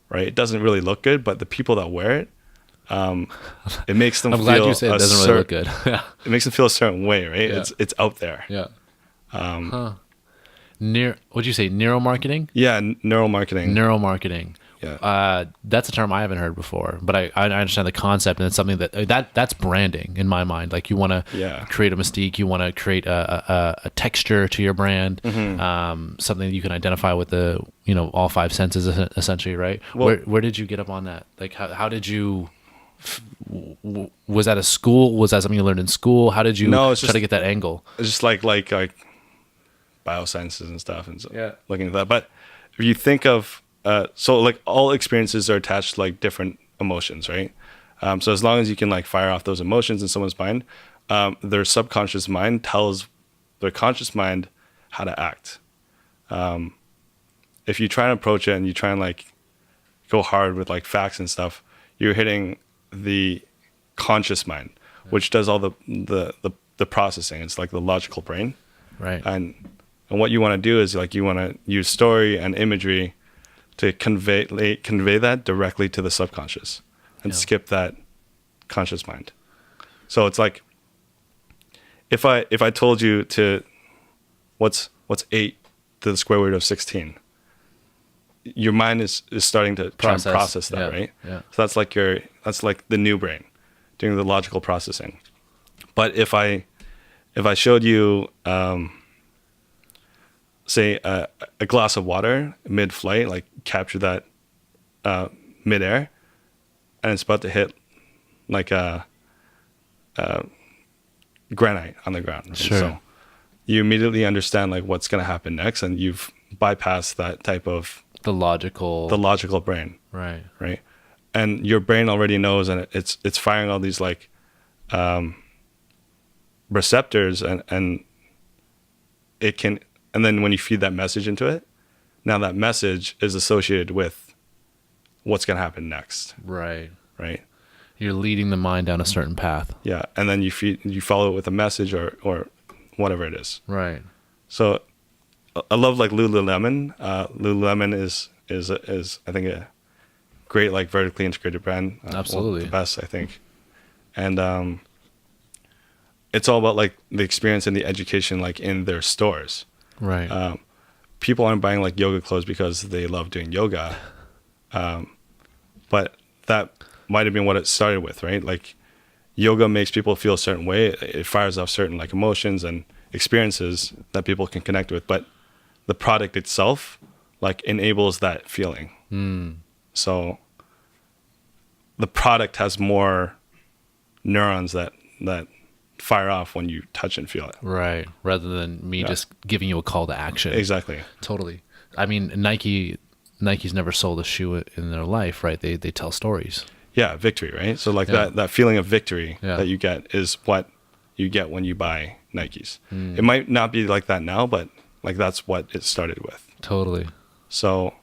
right? It doesn't really look good, but the people that wear it, it makes them I'm glad you said it doesn't really look good. It makes them feel a certain way, right? Yeah. It's out there. Yeah. What'd you say? Neuro marketing? Yeah, neural marketing. Neuro marketing. Yeah. That's a term I haven't heard before, but I understand the concept, and it's something that's branding in my mind. Like you want to create a mystique, you want to create a texture to your brand, something that you can identify with all 5 senses essentially, right? Well, where did you get up on that? Like how did you? Was that a school? Was that something you learned in school? How did you try to get that angle? It's just like biosciences and stuff, and so looking at that. But if you think of so like all experiences are attached to like different emotions, right? So as long as you can like fire off those emotions in someone's mind, their subconscious mind tells their conscious mind how to act. If you try and approach it and you try and like go hard with like facts and stuff, you're hitting the conscious mind, which does all the processing. It's like the logical brain, right? And what you want to do is like you want to use story and imagery to convey that directly to the subconscious and skip that conscious mind. So it's like if I told you to what's 8 to the square root of 16, your mind is starting to try and process that, right? Yeah. So that's like the new brain doing the logical processing. But if I showed you say a glass of water mid-flight, like capture that mid-air, and it's about to hit like granite on the ground. Sure. So you immediately understand like what's going to happen next, and you've bypassed that type of The logical brain. Right. Right. And your brain already knows, and it's firing all these like receptors, and it can, and then when you feed that message into it, now that message is associated with what's going to happen next. Right. Right. You're leading the mind down a certain path. Yeah. And then you follow it with a message or whatever it is. Right. So I love like Lululemon. Lululemon is I think a great like vertically integrated brand. Absolutely. The best, I think. And it's all about like the experience and the education like in their stores. Right. People aren't buying like yoga clothes because they love doing yoga. But that might have been what it started with, right? Like yoga makes people feel a certain way. It fires off certain like emotions and experiences that people can connect with. But the product itself like enables that feeling. So the product has more neurons that fire off when you touch and feel it. Right. Rather than me just giving you a call to action. Exactly. Totally. I mean, Nike's never sold a shoe in their life, right? They tell stories. Yeah, victory, right? So like that feeling of victory that you get is what you get when you buy Nikes. It might not be like that now, but like that's what it started with. Totally. So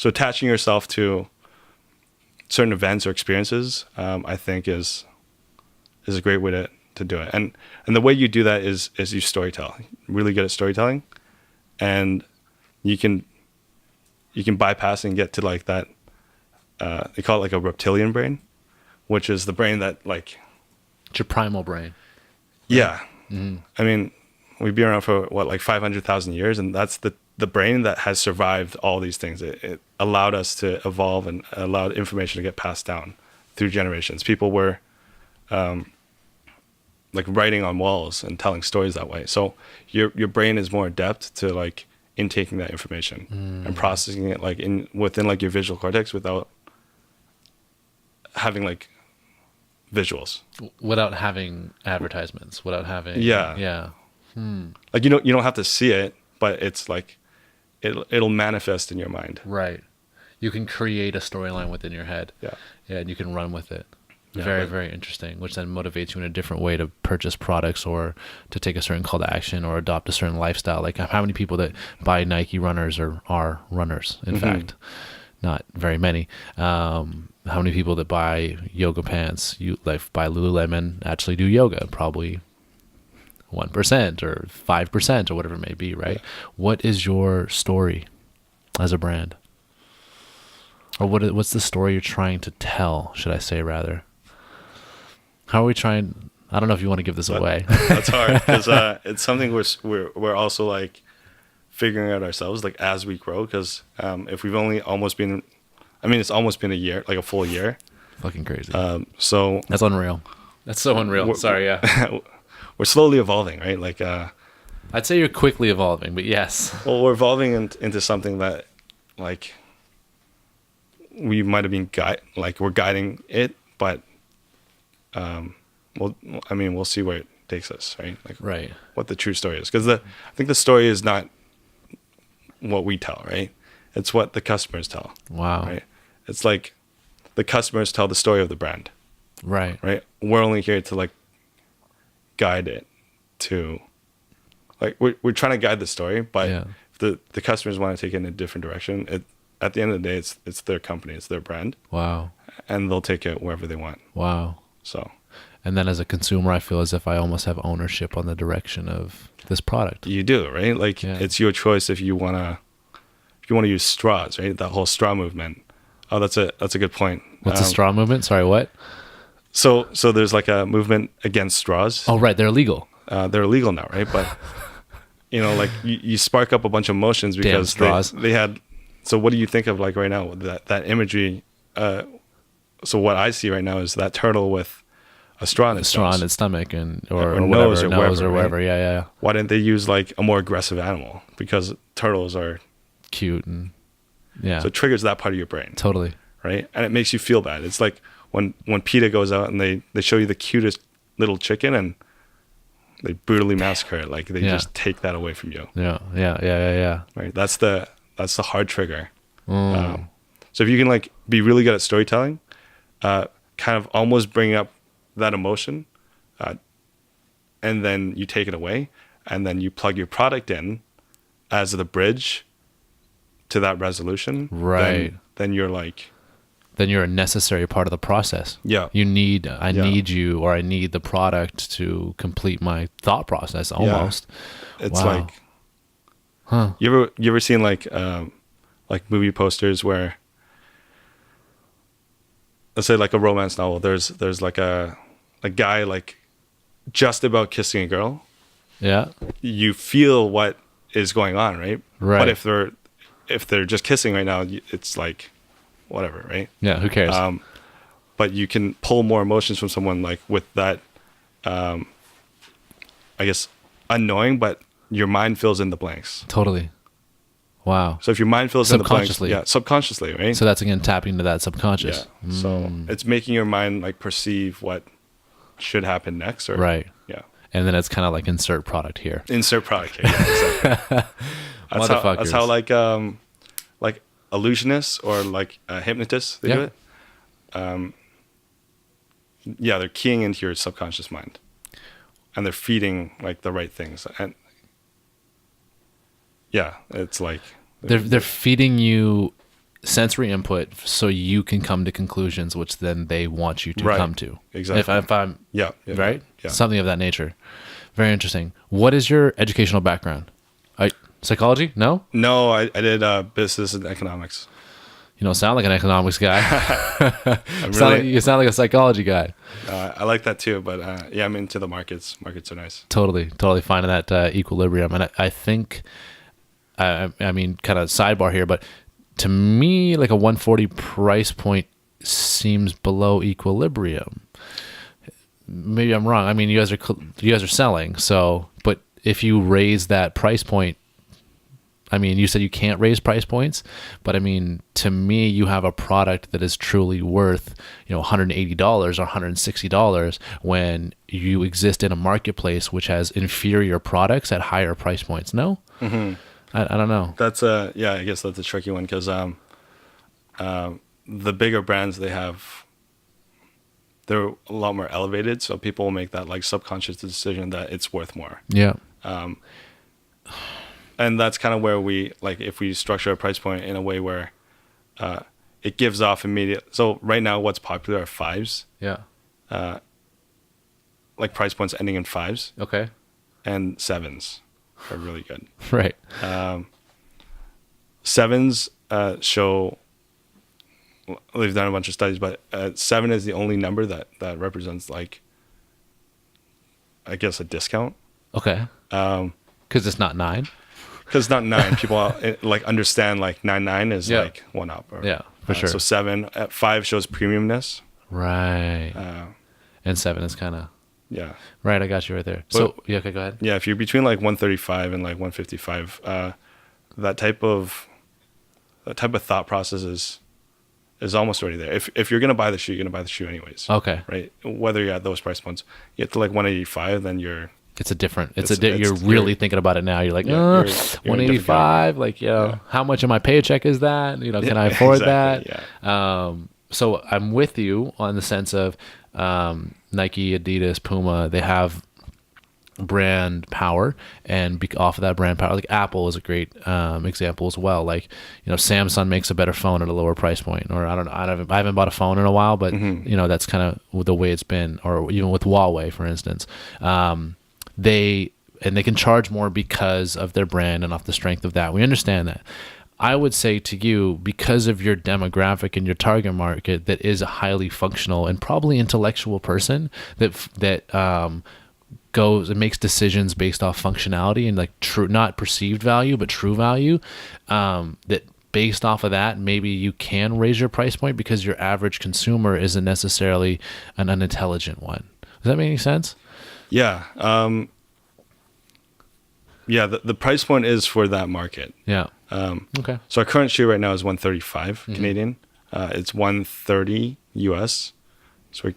attaching yourself to certain events or experiences, I think is a great way to do it. And the way you do that is you storytell. Really good at storytelling, and you can bypass and get to like that. They call it like a reptilian brain, which is the brain that like. It's your primal brain. Yeah. I mean, we've been around for what, like 500,000 years, and that's the brain that has survived all these things. It allowed us to evolve and allowed information to get passed down through generations. People were like writing on walls and telling stories that way. So your brain is more adept to like intaking that information and processing it like within like your visual cortex without having like visuals, without having advertisements, without having like you don't have to see it, but it's like it'll manifest in your mind. Right. You can create a storyline within your head. Yeah, and you can run with it. Very, very interesting, which then motivates you in a different way to purchase products or to take a certain call to action or adopt a certain lifestyle. Like how many people that buy Nike runners are runners, in fact, not very many. How many people that buy yoga pants, buy Lululemon, actually do yoga? Probably 1% or 5% or whatever it may be, right? Yeah. What is your story as a brand? Or what's the story you're trying to tell, should I say, rather? How are we trying? I don't know if you want to give this away. That's hard because it's something we're also like figuring out ourselves like as we grow. Because if we've only almost been, it's almost been a year, like a full year. Fucking crazy. So that's unreal. That's so unreal. Sorry, yeah. We're slowly evolving, right? Like I'd say you're quickly evolving, but yes. Well, we're evolving into something that like we might have been we're guiding it, but we'll see where it takes us, right? Like right. What the true story is, because I think the story is not what we tell, right? It's what the customers tell. Wow. Right. It's like the customers tell the story of the brand. Right. Right. We're only here to like guide it to, like we're trying to guide the story, but if the customers want to take it in a different direction, at the end of the day, it's their company, it's their brand. Wow. And they'll take it wherever they want. Wow. So. And then as a consumer, I feel as if I almost have ownership on the direction of this product. You do, right? Like it's your choice if you want to use straws, right? That whole straw movement. Oh, that's a good point. What's a straw movement? Sorry, what? So there's like a movement against straws. Oh, right. They're illegal. They're illegal now, right? But like you spark up a bunch of emotions because they had. So what do you think of like right now that imagery? So what I see right now is that turtle with a straw in its stomach or nose or wherever. Right? Yeah. Why didn't they use like a more aggressive animal? Because turtles are cute and so it triggers that part of your brain. Totally. Right, and it makes you feel bad. It's like when PETA goes out and they show you the cutest little chicken, and they brutally massacre it. Like they just take that away from you. Yeah. Right. That's the hard trigger. So if you can like be really good at storytelling, kind of almost bring up that emotion, and then you take it away, and then you plug your product in as the bridge to that resolution. Right. Then you're like, then you're a necessary part of the process. Yeah. I need you, or I need the product to complete my thought process almost. Yeah. It's like, you ever seen like movie posters where, let's say like a romance novel, there's like a guy like just about kissing a girl. Yeah. You feel what is going on, right? Right. But if they're just kissing right now, it's like, whatever, right? Yeah, who cares? But you can pull more emotions from someone like with that, I guess, unknowing, but your mind fills in the blanks. Totally. Wow. So if your mind fills in the blanks, subconsciously, right? So that's again tapping into that subconscious. Yeah. So it's making your mind like perceive what should happen next, or right. Yeah. And then it's kind of like insert product here. Insert product here. Yeah, exactly. That's how like illusionists or like hypnotists, they do it. They're keying into your subconscious mind, and they're feeding like the right things, and it's like they're feeding you sensory input so you can come to conclusions which then they want you to come to. Exactly. If I'm right, Yeah. something of that nature. Very interesting. What is your educational background? Psychology? No, I did business and economics. You don't sound like an economics guy. You sound like a psychology guy. I like that too, but I'm into the markets. Markets are nice. Totally finding that equilibrium. And I think, I mean, kind of sidebar here, but to me, like a 140 price point seems below equilibrium. Maybe I'm wrong. I mean, you guys are selling, so, but if you raise that price point, I mean, you said you can't raise price points, but I mean, to me, you have a product that is truly worth, $180 or $160 when you exist in a marketplace which has inferior products at higher price points. No? Mm-hmm. I don't know. That's I guess that's a tricky one, because the bigger brands they're a lot more elevated, so people will make that like subconscious decision that it's worth more. Yeah. And that's kind of where we, like, if we structure a price point in a way where it gives off immediate. So right now, what's popular are 5s. Yeah. Like price points ending in 5s. Okay. And 7s are really good. Right. 7s show, they've done a bunch of studies, but 7 is the only number that represents, like, I guess, a discount. Okay. Because it's not 9. Because it's not 9. People like understand like 99 is like one up. Or, for sure. So 7 at 5 shows premiumness. Right. And 7 is kind of. Yeah. Right. I got you right there. So okay, go ahead. Yeah, if you're between like 135 and like 155, that type of thought process is almost already there. If you're gonna buy the shoe, you're gonna buy the shoe anyways. Okay. Right. Whether you're at those price points, you get to like 185, then you're. You're really thinking about it now. You're like, you're 185. Like, how much of my paycheck is that? Can I afford that? Yeah. So I'm with you on the sense of Nike, Adidas, Puma. They have brand power, and off of that brand power, like Apple is a great example as well. Like, Samsung makes a better phone at a lower price point, or I haven't bought a phone in a while, but that's kind of the way it's been. Or even with Huawei, for instance. They can charge more because of their brand and off the strength of that. We understand that. I would say to you, because of your demographic and your target market, that is a highly functional and probably intellectual person that goes and makes decisions based off functionality and like true, not perceived value, but true value. That based off of that, maybe you can raise your price point because your average consumer isn't necessarily an unintelligent one. Does that make any sense? Yeah. The price point is for that market. Yeah. Okay. So our current shoe right now is 135 Canadian. It's 130 US. So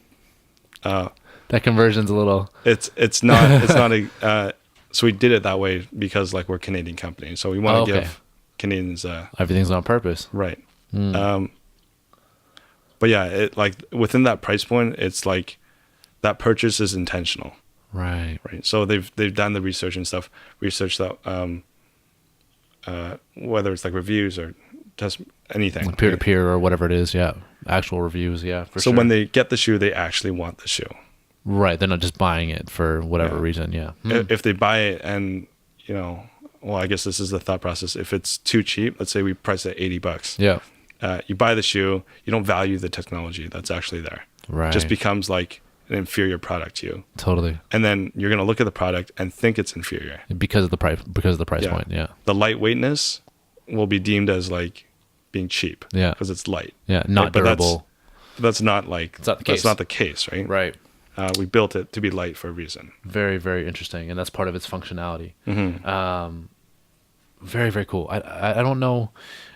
That conversion's a little. It's not a. So we did it that way because like we're a Canadian company, so we want to give Canadians everything's on purpose, right? But yeah, it like within that price point, it's like that purchase is intentional, right? So they've done the research and stuff, research that whether it's like reviews or just anything, like peer to peer or whatever it is, actual reviews, for so sure. when they get the shoe, they actually want the shoe, right? They're not just buying it for whatever reason, If they buy it and well, I guess this is the thought process. If it's too cheap, let's say we price it at $80, you buy the shoe, you don't value the technology that's actually there. Right. It just becomes like an inferior product to you. Totally. And then you're going to look at the product and think it's inferior. Because of the price point, The lightweightness will be deemed as like being cheap. Yeah. Because it's light. Yeah, not durable. That's not like, that's not the case, right? Right. We built it to be light for a reason. Very, very interesting. And that's part of its functionality. Very, very cool. I don't know.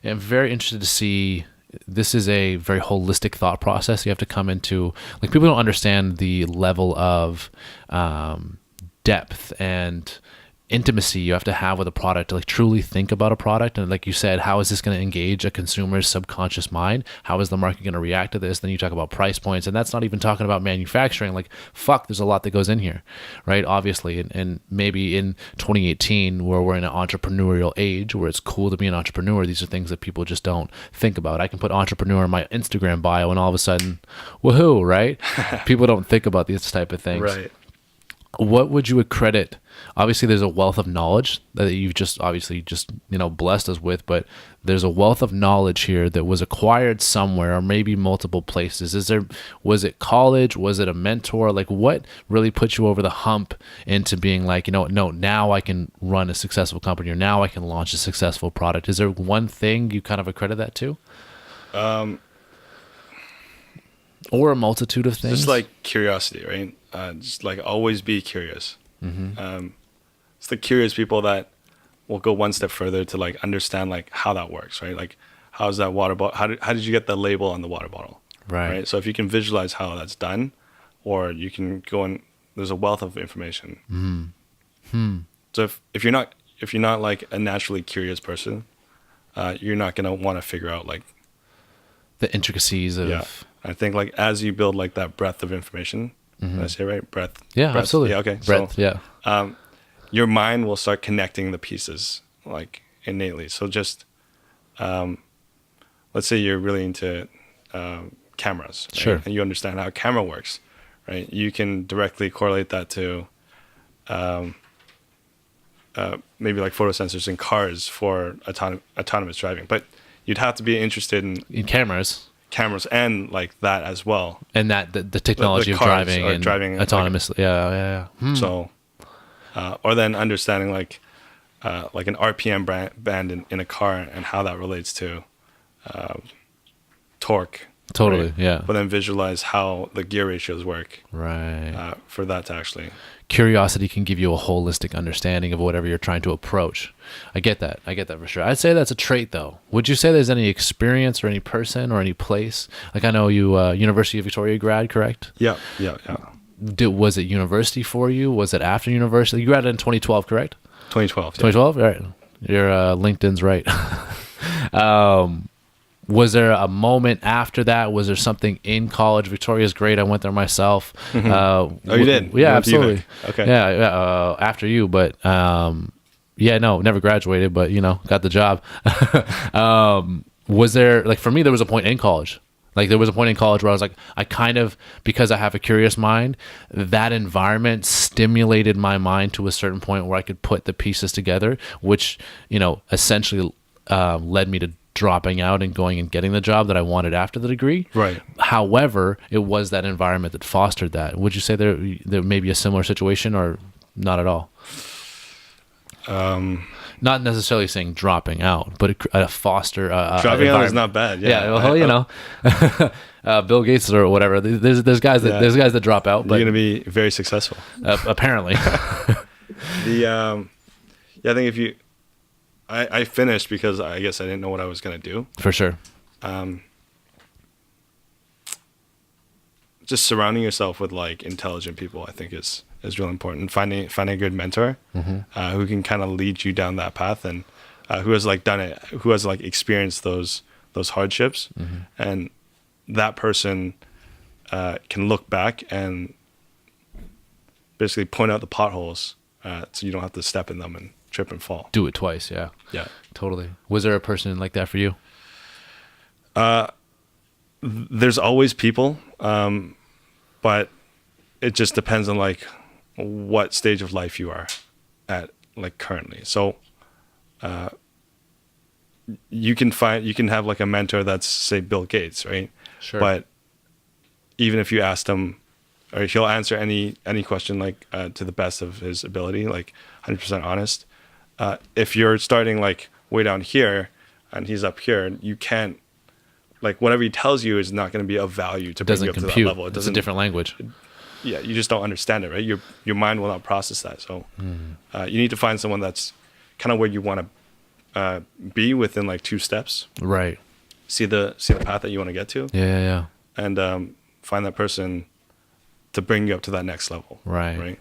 I'm very interested to see. This is a very holistic thought process. You have to come into, like, people don't understand the level of depth and intimacy you have to have with a product to like truly think about a product. And like you said, how is this going to engage a consumer's subconscious mind? How is the market going to react to this? Then you talk about price points, and that's not even talking about manufacturing. Like, fuck, there's a lot that goes in here, right? Obviously. And maybe in 2018, where we're in an entrepreneurial age where it's cool to be an entrepreneur, these are things that people just don't think about. I can put entrepreneur in my Instagram bio and all of a sudden, woohoo, right? People don't think about these type of things. Right. What would you accredit? Obviously, there's a wealth of knowledge that you've just blessed us with, but there's a wealth of knowledge here that was acquired somewhere or maybe multiple places. Was it college? Was it a mentor? Like, what really put you over the hump into being like, no, now I can run a successful company, or now I can launch a successful product? Is there one thing you kind of accredit that to? Or a multitude of things? Just like curiosity, right? Just like always be curious. It's the curious people that will go one step further to like understand like how that works, right? Like, how's that water bottle? How did you get the label on the water bottle? Right. So if you can visualize how that's done, or you can go and there's a wealth of information. So if you're not like a naturally curious person, you're not gonna want to figure out like the intricacies of. I think like as you build like that breadth of information. Did I say it right? Breadth. Yeah, breadth? absolutely. Yeah, okay. Breadth, Your mind will start connecting the pieces like innately. So just, let's say you're really into cameras, right? Sure. And you understand how a camera works, right? You can directly correlate that to maybe like photo sensors in cars for autonomous driving. But you'd have to be interested in cameras and like that as well, and that the technology of driving autonomously, like, so or then understanding like an RPM band in a car and how that relates to torque. Totally, right? yeah. But then visualize how the gear ratios work, right? For that to actually. Curiosity can give you a holistic understanding of whatever you're trying to approach. I get that for sure. I'd say that's a trait, though. Would you say there's any experience or any person or any place? Like, I know you, University of Victoria grad, correct? Yeah. Was it university for you? Was it after university? You graduated in 2012, correct? 2012. 2012, right? Your LinkedIn's right. Was there a moment after that? Was there something in college? Victoria's great. I went there myself. You did? Yeah, absolutely. Okay. Yeah, after you, but never graduated, but got the job. Was there, like, for me, there was a point in college. Like, there was a point in college where I was like, I kind of, because I have a curious mind, that environment stimulated my mind to a certain point where I could put the pieces together, which, essentially led me to dropping out and going and getting the job that I wanted after the degree. Right. However, it was that environment that fostered that. Would you say there may be a similar situation, or not at all? Not necessarily saying dropping out, but a foster dropping out is not bad. Bill Gates or whatever. There's guys that drop out, but you're gonna be very successful. Apparently. I think if you. I finished because I guess I didn't know what I was going to do. For sure. just surrounding yourself with like intelligent people, I think is really important. Finding a good mentor who can kind of lead you down that path, and who has like done it, who has like experienced those hardships, and that person can look back and basically point out the potholes, so you don't have to step in them and trip and fall. Do it twice. Yeah. Yeah. Totally. Was there a person like that for you? There's always people, but it just depends on like what stage of life you are at, like currently. So you can have like a mentor that's, say, Bill Gates, right? Sure. But even if you asked him, or he'll answer any question like to the best of his ability, like 100% honest. If you're starting like way down here and he's up here, you can't, like, whatever he tells you is not going to be of value to bring you up to that level. It's a different language. Yeah, you just don't understand it, right? Your mind will not process that. So you need to find someone that's kind of where you want to be within like 2 steps. Right. See the path that you want to get to. Yeah. And find that person to bring you up to that next level. Right.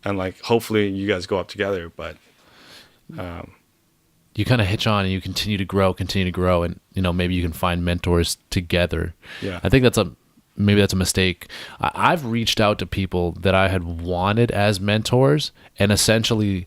And like, hopefully you guys go up together, but you kind of hitch on and you continue to grow, and maybe you can find mentors together. Yeah. I think that's a mistake. I've reached out to people that I had wanted as mentors, and essentially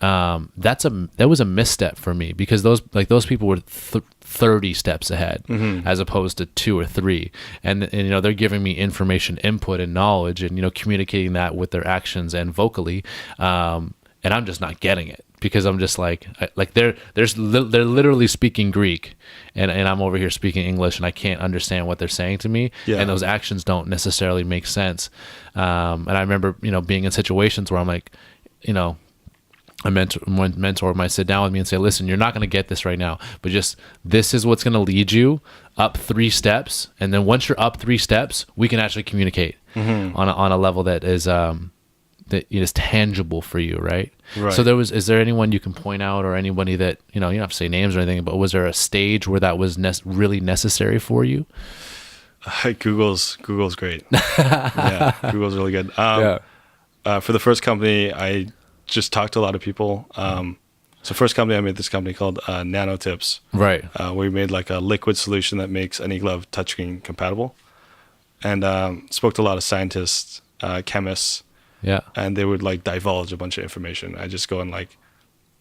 that was a misstep for me, because those people were 30 steps ahead as opposed to 2 or 3, and they're giving me information, input, and knowledge, and communicating that with their actions and vocally, and I'm just not getting it, because I'm just like they're literally speaking Greek, and I'm over here speaking English, and I can't understand what they're saying to me, and those actions don't necessarily make sense. And I remember being in situations where I'm like, a mentor might sit down with me and say, listen, you're not going to get this right now, but just, this is what's going to lead you up 3 steps. And then once you're up 3 steps, we can actually communicate on a level that is, that is tangible for you. Right. So is there anyone you can point out, or anybody that, you don't have to say names or anything, but was there a stage where that was really necessary for you? Google's great. Yeah. Google's really good. For the first company, I just talked to a lot of people. So first company, I made this company called Nanotips. Right. We made like a liquid solution that makes any glove touchscreen compatible. And spoke to a lot of scientists, chemists. Yeah. And they would like divulge a bunch of information. I just go and like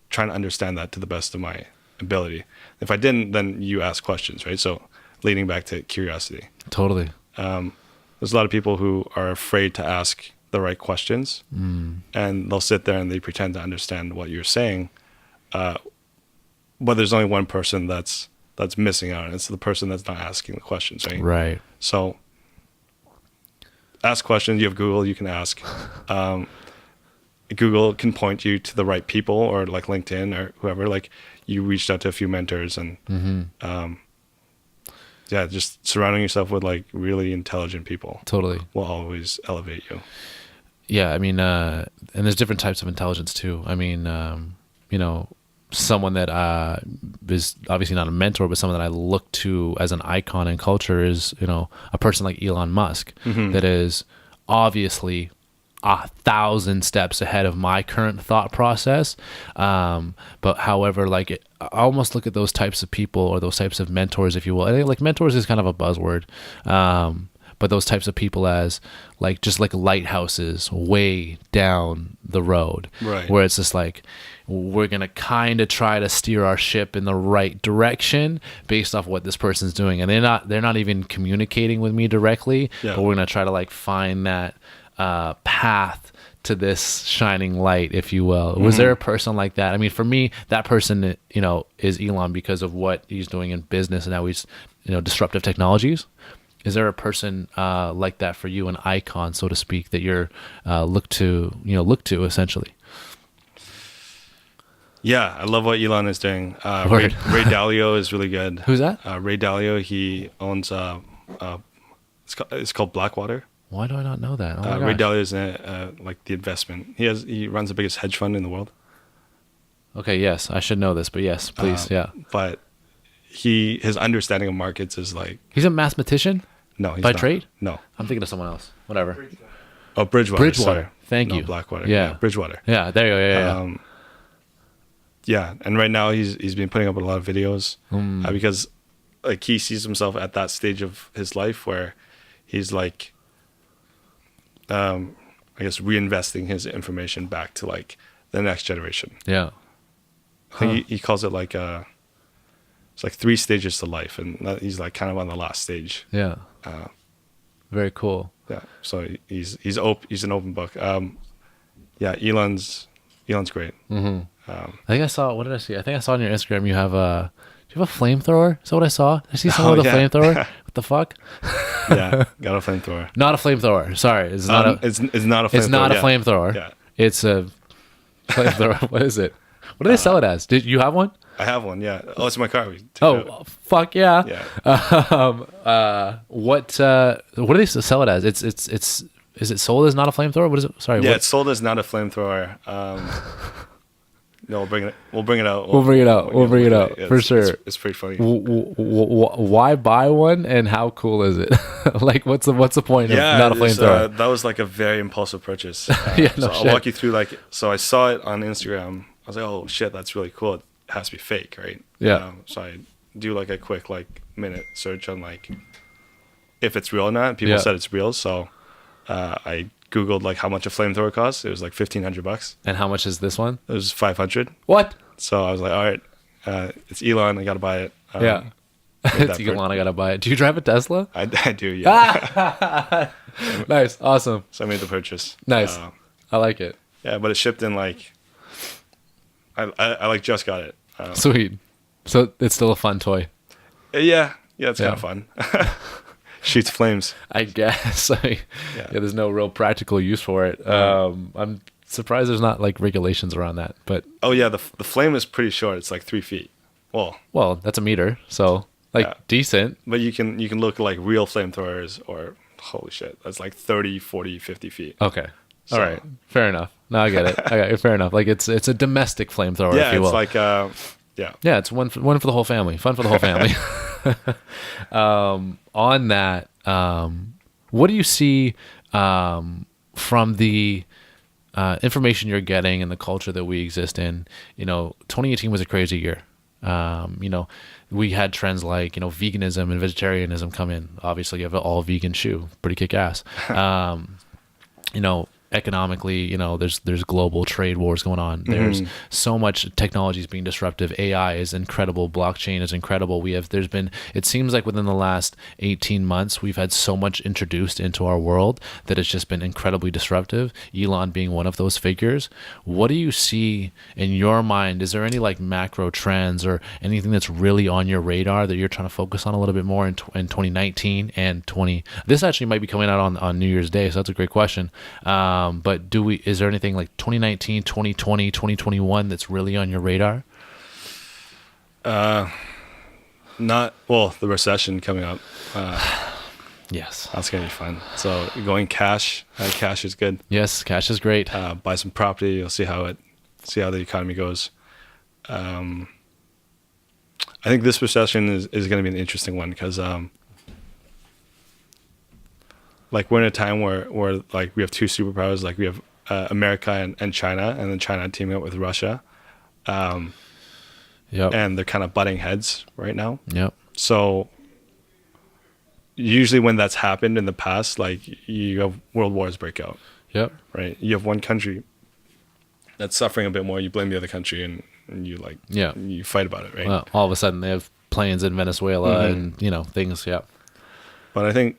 trying to understand that to the best of my ability. If I didn't, then you ask questions, right? So leading back to curiosity. Totally. There's a lot of people who are afraid to ask the right questions, and they'll sit there and they pretend to understand what you're saying, but there's only one person that's missing out, and it's the person that's not asking the questions, right? So ask questions. You have Google, you can ask. Google can point you to the right people, or like LinkedIn or whoever. Like, you reached out to a few mentors, and just surrounding yourself with like really intelligent people will always elevate you. Yeah, I mean, and there's different types of intelligence too. I mean, someone that is obviously not a mentor, but someone that I look to as an icon in culture is, a person like Elon Musk, that is obviously 1,000 steps ahead of my current thought process. But however, like, I almost look at those types of people, or those types of mentors, if you will. I think like mentors is kind of a buzzword. But those types of people as like, just like lighthouses way down the road, right? Where it's just like, we're going to kind of try to steer our ship in the right direction based off what this person's doing. And they're not even communicating with me directly, but we're going to try to like find that path to this shining light, if you will. Was there a person like that? I mean, for me, that person, is Elon, because of what he's doing in business and how he's, disruptive technologies. Is there a person like that for you, an icon, so to speak, that you're look to essentially? Yeah, I love what Elon is doing. Ray Dalio is really good. Who's that? Ray Dalio. He owns it's called Blackwater. Why do I not know that? Oh Ray Dalio is like the investment. He runs the biggest hedge fund in the world. Okay, yes, I should know this, but yes, please, yeah. But his understanding of markets is like, he's a mathematician. No, he's By not. trade? No. I'm thinking of someone else. Whatever. Oh, Bridgewater. Bridgewater. Sorry. Thank No, you. Blackwater. Yeah. Bridgewater. Yeah, there you go. Yeah. Yeah, and right now he's been putting up a lot of videos because like he sees himself at that stage of his life where he's like, I guess reinvesting his information back to like the next generation. Yeah. I think he calls it like it's like 3 stages to life, and he's like kind of on the last stage. Yeah. Very cool. Yeah, so he's an open book. Yeah, Elon's great. Mm-hmm. I think I saw. What did I see? I think I saw on your Instagram you have a. Do you have a flamethrower? Is that what I saw? Did I see someone with a flamethrower? What the fuck? Yeah, got a flamethrower. Not a flamethrower. Sorry, it's not a. It's not a flamethrower. It's not a flamethrower. Yeah, it's a flamethrower. What is it? What do they sell it as? Did you have one? I have one. Yeah. Oh, it's in my car. Fuck yeah. Yeah. What do they sell it as? It's is it sold as not a flamethrower? What is it? Sorry. Yeah, it's sold as not a flamethrower. No, we'll bring it out. We'll bring it out Yeah, for sure. It's pretty funny. Why buy one, and how cool is it? Like, what's the point of not a flamethrower? That was like a very impulsive purchase. Yeah, so I'll walk you through so I saw it on Instagram. I was like, oh shit, that's really cool. It has to be fake, right? Yeah. So I do like a quick minute search on like if it's real or not. People said it's real, so I Googled like how much a flamethrower costs. It was like $1,500. And how much is this one? It was $500. What? So I was like, all right, it's Elon. I gotta buy it. Yeah. It's Elon. I gotta buy it. Do you drive a Tesla? I do. Yeah. Nice. Awesome. So I made the purchase. Nice. I like it. Yeah, but it shipped in like. I like just got it. Sweet. So it's still a fun toy. Yeah, it's kind of fun. Shoots flames. I guess. There's no real practical use for it. I'm surprised there's not like regulations around that. But oh yeah, the flame is pretty short. It's like 3 feet. Well, that's a meter, so decent. But you can look like real flamethrowers, or holy shit, that's like 30, 40, 50 feet. Okay. All right. Fair enough. No, I get it. Fair enough. Like it's a domestic flamethrower, if you will. Yeah, it's like Yeah, it's one for the whole family. Fun for the whole family. On that, what do you see from the information you're getting and the culture that we exist in? 2018 was a crazy year. We had trends like, veganism and vegetarianism come in. Obviously, you have an all vegan shoe, pretty kick ass. Economically, there's global trade wars going on. There's so much technology is being disruptive. AI is incredible. Blockchain is incredible. It seems like within the last 18 months, we've had so much introduced into our world that it's just been incredibly disruptive. Elon being one of those figures. What do you see in your mind? Is there any like macro trends or anything that's really on your radar that you're trying to focus on a little bit more in 2019 and 20? This actually might be coming out on New Year's Day, so that's a great question. But is there anything like 2019, 2020, 2021 that's really on your radar? The recession coming up. Yes. That's going to be fun. So going cash is good. Yes, cash is great. Buy some property. You'll see how the economy goes. I think this recession is going to be an interesting one because like we're in a time where like we have 2 superpowers, like we have America and China, and then China teaming up with Russia. And they're kind of butting heads right now. Yep. So usually when that's happened in the past, like you have world wars break out. Yep. Right. You have one country that's suffering a bit more, you blame the other country and you you fight about it, right? Well, all of a sudden they have planes in Venezuela and things. Yeah. But I think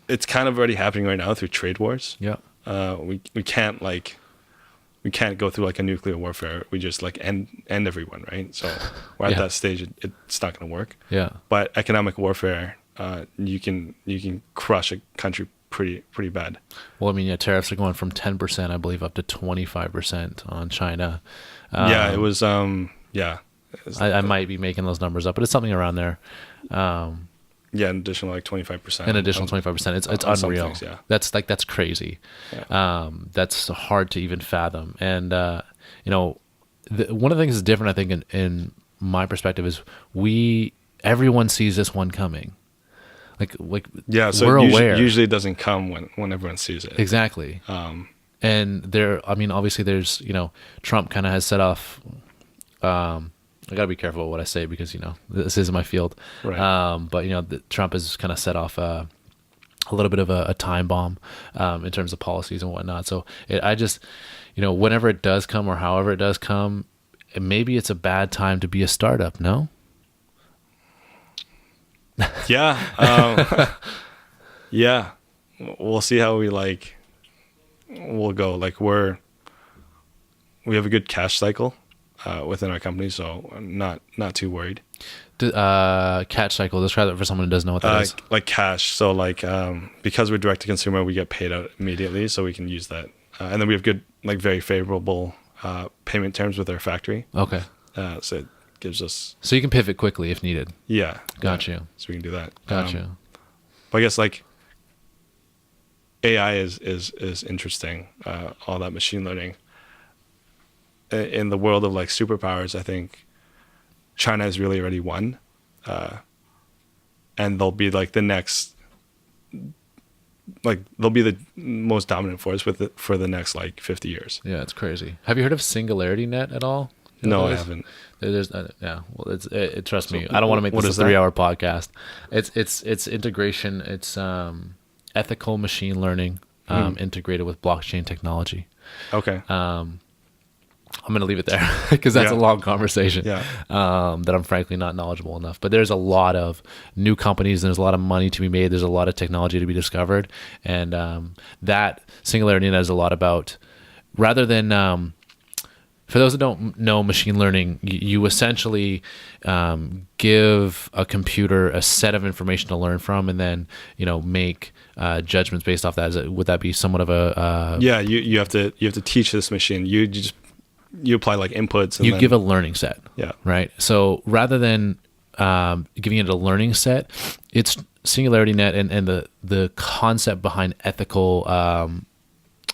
it's kind of already happening right now through trade wars. Yeah. We can't go through like a nuclear warfare. We just like end everyone, right? So we're at that stage. It's not going to work. Yeah. But economic warfare, you can crush a country pretty bad. Well, I mean, tariffs are going from 10%, I believe, up to 25% on China. It was. I might be making those numbers up, but it's something around there. An additional like 25%. An additional 25%. It's unreal. Things, yeah. That's crazy. Yeah. That's hard to even fathom. And one of the things that's different, I think, in my perspective, is everyone sees this one coming. Yeah, so we're aware. Usually it doesn't come when everyone sees it. Exactly. And obviously there's, Trump kind of has set off, I gotta be careful what I say because, this is my field. Right. But, Trump has kind of set off a little bit of a time bomb, in terms of policies and whatnot. So I just, whenever it does come or however it does come, maybe it's a bad time to be a startup. No? Yeah. Yeah. We'll see how we'll go. We have a good cash cycle within our company, so I'm not too worried. Cash cycle, describe that for someone who doesn't know what that is. Like cash. So because we're direct to consumer, we get paid out immediately, so we can use that. And then we have good, very favorable payment terms with our factory. Okay. So it gives us. So you can pivot quickly if needed. Yeah. Got you. So we can do that. Got you. But I guess AI is interesting. All that machine learning. In the world of superpowers, I think China has really already won, and they'll be the next, they'll be the most dominant force for the next 50 years. Yeah, it's crazy. Have you heard of Singularity Net at all? No, I haven't. There's yeah. Well, trust me. I don't want to make this a 3-hour podcast. It's integration. It's ethical machine learning integrated with blockchain technology. Okay. I'm going to leave it there because that's a long conversation. Yeah. That I'm frankly not knowledgeable enough. But there's a lot of new companies and there's a lot of money to be made. There's a lot of technology to be discovered. And that Singularity Net is a lot about, rather than, for those that don't know machine learning, you essentially give a computer a set of information to learn from and then, make judgments based off that. Would that be somewhat of a... Yeah, you have to teach this machine. You apply inputs. And you give a learning set. Yeah. Right. So rather than giving it a learning set, it's Singularity Net and the concept behind ethical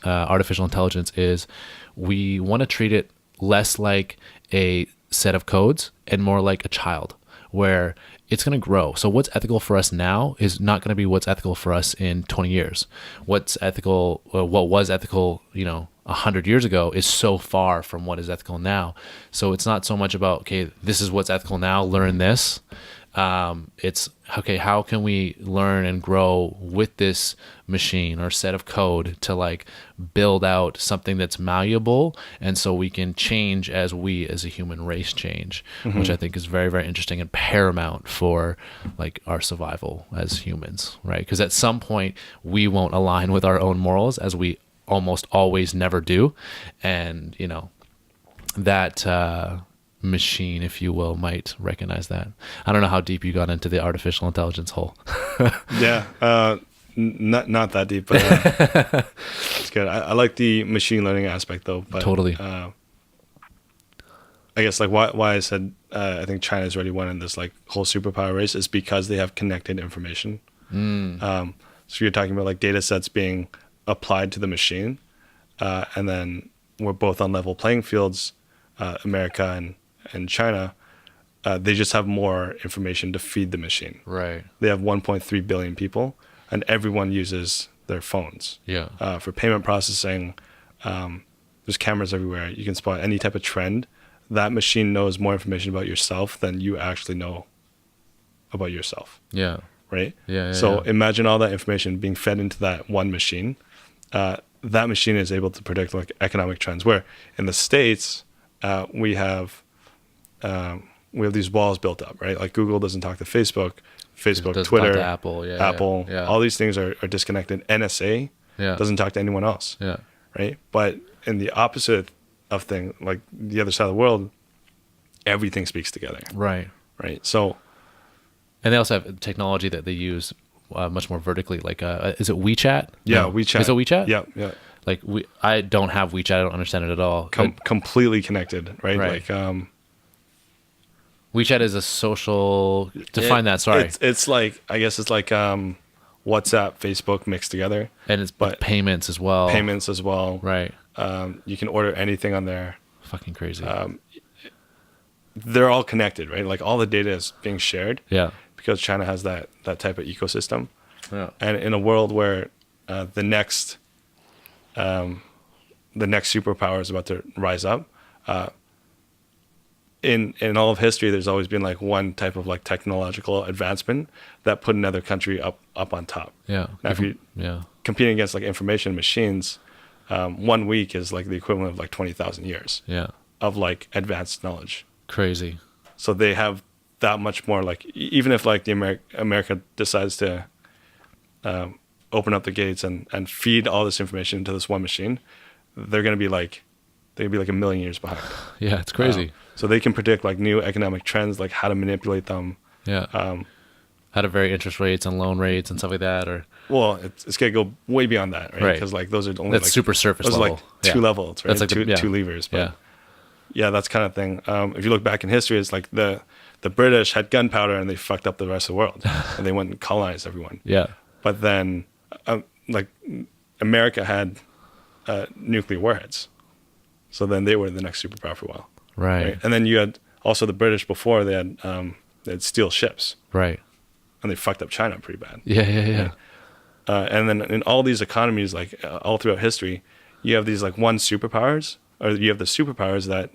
artificial intelligence is we want to treat it less like a set of codes and more like a child where it's going to grow. So what's ethical for us now is not going to be what's ethical for us in 20 years. What's ethical, what was ethical, 100 years ago is so far from what is ethical now. So it's not so much about, okay, this is what's ethical now, learn this. It's, okay, how can we learn and grow with this machine or set of code to build out something that's malleable and so we can change as we as a human race change, which I think is very, very interesting and paramount for our survival as humans, right? Because at some point we won't align with our own morals as we almost always never do. And, that machine, if you will, might recognize that. I don't know how deep you got into the artificial intelligence hole. Yeah. Not that deep, but it's good. I like the machine learning aspect though. But, totally. I guess why I said I think China's already won in this whole superpower race is because they have connected information. So you're talking about data sets being applied to the machine, and then we're both on level playing fields, America and China. They just have more information to feed the machine. Right. They have 1.3 billion people, and everyone uses their phones. Yeah. For payment processing, there's cameras everywhere. You can spot any type of trend. That machine knows more information about yourself than you actually know about yourself. Yeah. Right? Yeah. So imagine all that information being fed into that one machine. That machine is able to predict economic trends. Where in the States, we have these walls built up, right? Google doesn't talk to Facebook, doesn't Twitter, talk to Apple, yeah. All these things are disconnected. NSA doesn't talk to anyone else, right? But in the opposite of things, the other side of the world, everything speaks together, right? So, and they also have technology that they use much more vertically. Is it Wechat? Yeah, no. Wechat. Is it Wechat? Yeah. I don't have Wechat. I don't understand it at all. Completely connected, right? Wechat is a social. Define that. Sorry. It's I guess it's WhatsApp, Facebook mixed together, and it's payments as well. Right. You can order anything on there. Fucking crazy. They're all connected, right? All the data is being shared. Yeah. because China has that type of ecosystem. Yeah. And in a world where the next superpower is about to rise up, in all of history, there's always been like one type of like technological advancement that put another country up on top. Yeah. Now, if you competing against like information machines, 1 week is like the equivalent of like 20,000 years. Yeah. Of like advanced knowledge. Crazy. So they have that much more. Like even if like America decides to open up the gates and feed all this information into this one machine, they'd be like a million years behind. Yeah, it's crazy. So they can predict like new economic trends, like how to manipulate them. Yeah. How to vary interest rates and loan rates and stuff like that, or it's gonna go way beyond that, right? Because like those are only that's like super surface those level. Are like two levels, right? That's like two levers. But yeah, that's kind of thing. If you look back in history, it's like the British had gunpowder and they fucked up the rest of the world, and they went and colonized everyone. Yeah. But then, like America had nuclear warheads, so then they were the next superpower for a while. Right. And then you had also the British before they had steel ships. Right. And they fucked up China pretty bad. Yeah. Right? And then in all these economies, like all throughout history, you have these like superpowers, or you have the superpowers that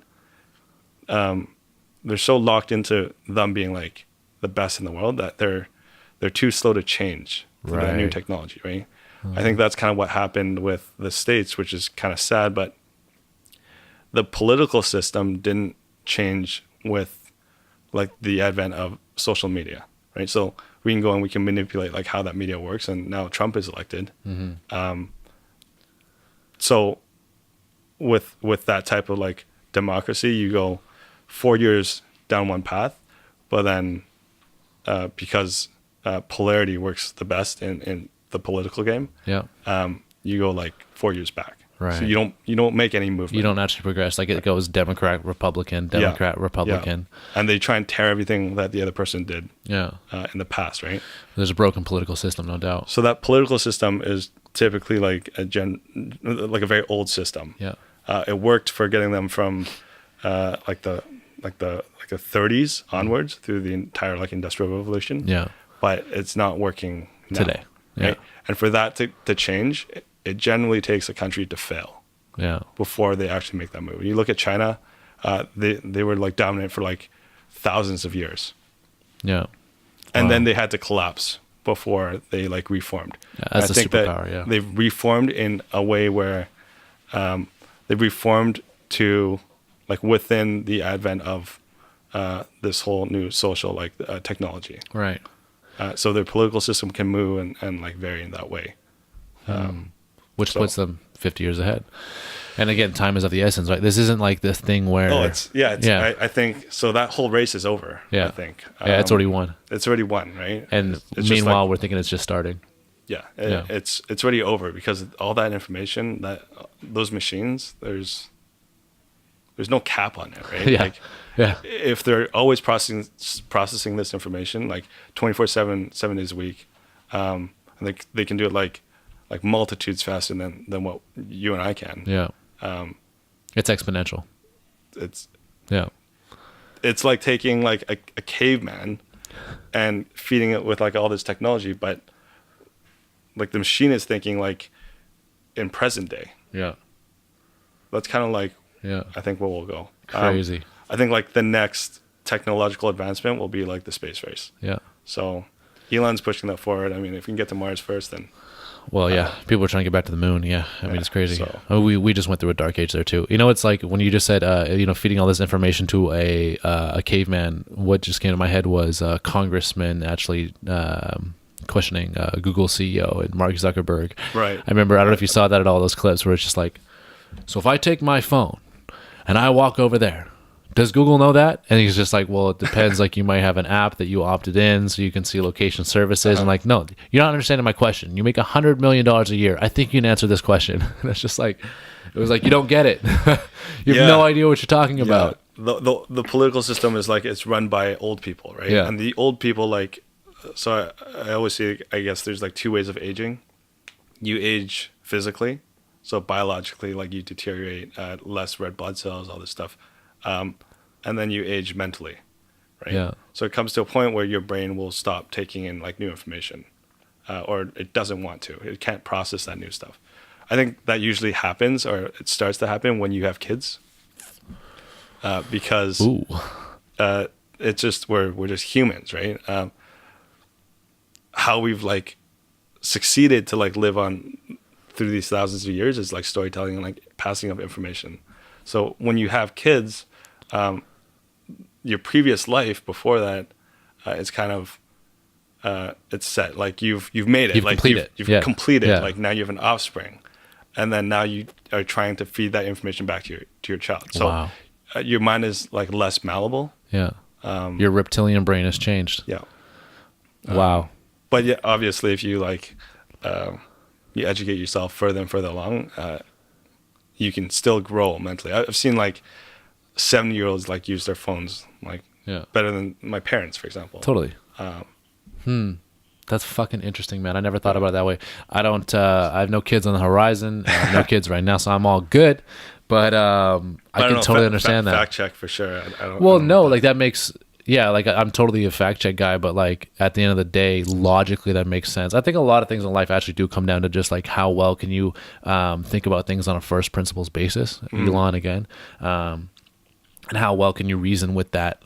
they're so locked into them being like the best in the world that they're too slow to change for that new technology, right? I think that's kind of what happened with the States, which is kind of sad, but the political system didn't change with like the advent of social media, right? So we can go and we can manipulate like how that media works, and now Trump is elected. Mm-hmm. So with that type of like democracy, you go 4 years down one path, but then because polarity works the best in the political game, you go like 4 years back. Right. So you don't make any movement. You don't actually progress. Like it goes Democrat, Republican, Republican. Yeah. And they try and tear everything that the other person did. Yeah. In the past, right? There's a broken political system, no doubt. So that political system is typically like a very old system. Yeah. It worked for getting them from like the 30s onwards through the entire like industrial revolution. Yeah. But it's not working now, today. Yeah. Right? And for that to change, it generally takes a country to fail. Yeah. Before they actually make that move. You look at China, they were like dominant for like thousands of years. Yeah. And then they had to collapse before they like reformed. Yeah, as a superpower, they've reformed in a way where they've reformed to like within the advent of this whole new social like technology. Right. So their political system can move and like vary in that way. Which puts them 50 years ahead. And again, time is of the essence, right? This isn't like this thing where... I think, so that whole race is over, I think. It's already won. It's already won, right? And it's meanwhile, we're thinking it's just starting. It's already over because all that information, that those machines, there's no cap on it, right? If they're always processing this information, like 24/7, 7 days a week, and they can do it like multitudes faster than what you and I can. Yeah. It's exponential. It's like taking like a caveman and feeding it with like all this technology, but like the machine is thinking like in present day. Yeah. That's kind of like, I think where we'll go. Crazy. I think like the next technological advancement will be like the space race. Yeah. So Elon's pushing that forward. I mean, if we can get to Mars first, then... Well, people are trying to get back to the moon. Yeah, I mean, it's crazy. So. We just went through a dark age there too. You know, it's like when you just said, feeding all this information to a caveman. What just came to my head was a congressman actually questioning Google CEO and Mark Zuckerberg. Right. I remember. I don't know if you saw that at all. Those clips where it's just like, so if I take my phone and I walk over there, does Google know that? And he's just like, well, it depends. Like, you might have an app that you opted in so you can see location services. And like, no, you're not understanding my question. You make $100 million a year. I think you can answer this question. And it's just like, it was like, you don't get it. You have no idea what you're talking about. The political system is like, it's run by old people, right? Yeah. And the old people, like, so I always see, I guess there's like two ways of aging. You age physically. So biologically, like you deteriorate, less red blood cells, all this stuff. And then you age mentally. right? Yeah. So it comes to a point where your brain will stop taking in like new information, or it doesn't want to. It can't process that new stuff. I think that usually happens, or it starts to happen when you have kids, because Ooh. it's just we're just humans, right? How we've like succeeded to like live on through these thousands of years is like storytelling and like passing of information. So when you have kids, your previous life before that, it's kind of it's set. Like you've made it. You've like completed. you've completed. Yeah. Like now you have an offspring, and then now you are trying to feed that information back to your child. So Wow. Your mind is like less malleable. Yeah. Your reptilian brain has changed. Yeah. Wow. But yeah, obviously, if you like, you educate yourself further and further along, you can still grow mentally. I've seen like 70-year-olds like use their phones like better than my parents, for example. Totally. That's fucking interesting, man. I never thought about it that way. I don't. I have no kids on the horizon. I have no kids right now, so I'm all good. But I can totally understand that. Fact check for sure. I don't. Well, no, like that makes. Yeah, like I'm totally a fact check guy, but like at the end of the day, logically that makes sense. I think a lot of things in life actually do come down to just like how well can you think about things on a first principles basis. Elon again, and how well can you reason with that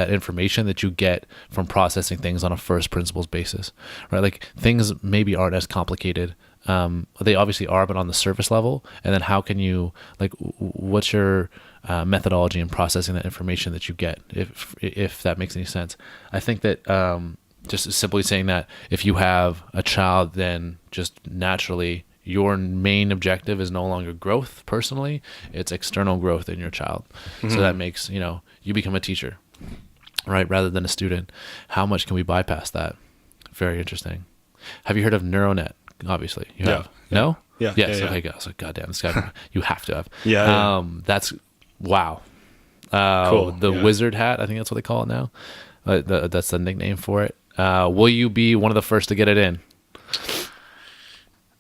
information that you get from processing things on a first principles basis, right? Like things maybe aren't as complicated. They obviously are, but on the surface level. And then how can you like? What's your methodology in processing that information that you get, if that makes any sense? I think that just simply saying that if you have a child, then just naturally your main objective is no longer growth personally, it's external growth in your child. So that makes, you become a teacher, right, rather than a student. How much can we bypass that? Very interesting. Have you heard of neuronet? Obviously you have. No? Yeah. Yes. Yeah. Okay. I was like, God damn, this guy, you have to have. Yeah. That's wow. Cool. The wizard hat, I think that's what they call it now. That's the nickname for it. Will you be one of the first to get it in?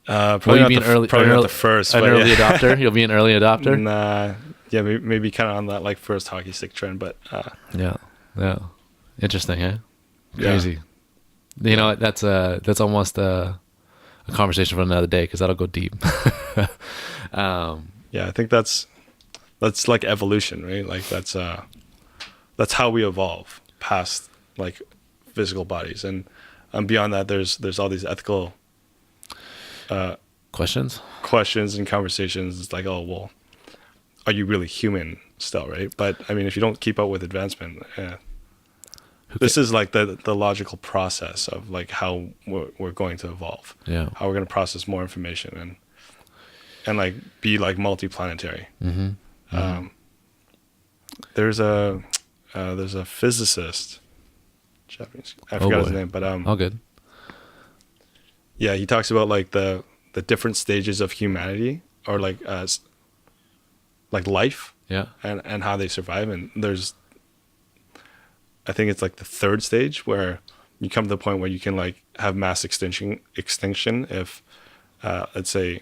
Probably not the first. An early adopter? You'll be an early adopter? Nah. Yeah, maybe kind of on that like first hockey stick trend, but yeah. Interesting, huh? Crazy. You know, that's almost a conversation for another day because that'll go deep. I think that's like evolution, right? Like that's how we evolve past like physical bodies, and beyond that, there's all these ethical questions and conversations. It's like, oh well, are you really human still, right? But I mean, if you don't keep up with advancement, this is like the logical process of like how we're going to evolve. Yeah, how we're going to process more information and like be like multiplanetary. There's a physicist, Japanese. I forgot his name, but all good. Yeah, he talks about like the different stages of humanity, or like life. Yeah, and how they survive. And there's, I think it's like the third stage where you come to the point where you can like have mass extinction if let's say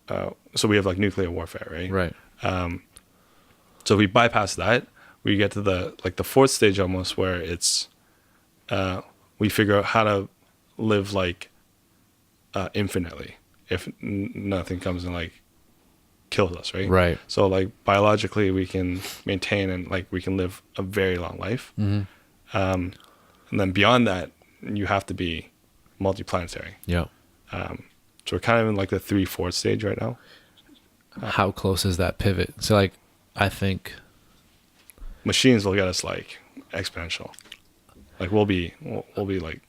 so we have like nuclear warfare, right? So we bypass that, we get to the fourth stage almost, where it's we figure out how to live like infinitely if nothing comes and like kills us, right? So like biologically we can maintain and like we can live a very long life. And then beyond that you have to be multiplanetary. So we're kind of in like the 3/4 stage right now. How close is that pivot? So like I think machines will get us like exponential. Like we'll be like,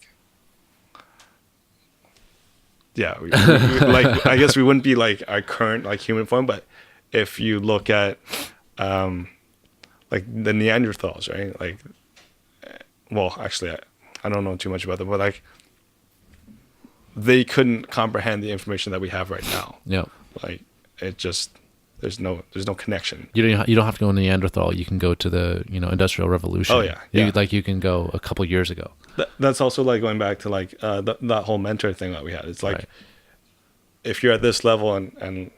yeah, we like I guess we wouldn't be like our current like human form, but if you look at like the Neanderthals, right? Like, well, actually I don't know too much about them, but like they couldn't comprehend the information that we have right now. Like it just there's no connection. You don't have to go Neanderthal. You can go to the Industrial Revolution. Oh yeah. You can go a couple years ago. That's also like going back to like that whole mentor thing that we had. It's like if you're at this level and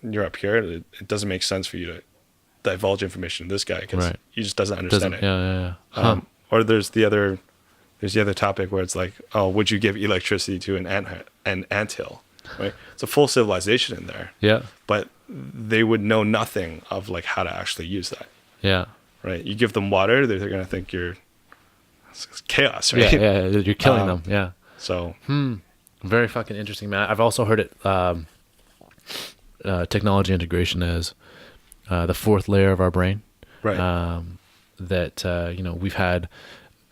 you're up here, it doesn't make sense for you to divulge information to this guy because Right. he just doesn't understand it. Yeah. Huh. Or there's the other topic where it's like, oh, would you give electricity to an anthill? Right? It's a full civilization in there. Yeah. But they would know nothing of like how to actually use that. Yeah. Right? You give them water, they're going to think it's chaos, right? Yeah. You're killing them. Yeah. So Very fucking interesting, man. I've also heard it, technology integration as the fourth layer of our brain. right. That we've had.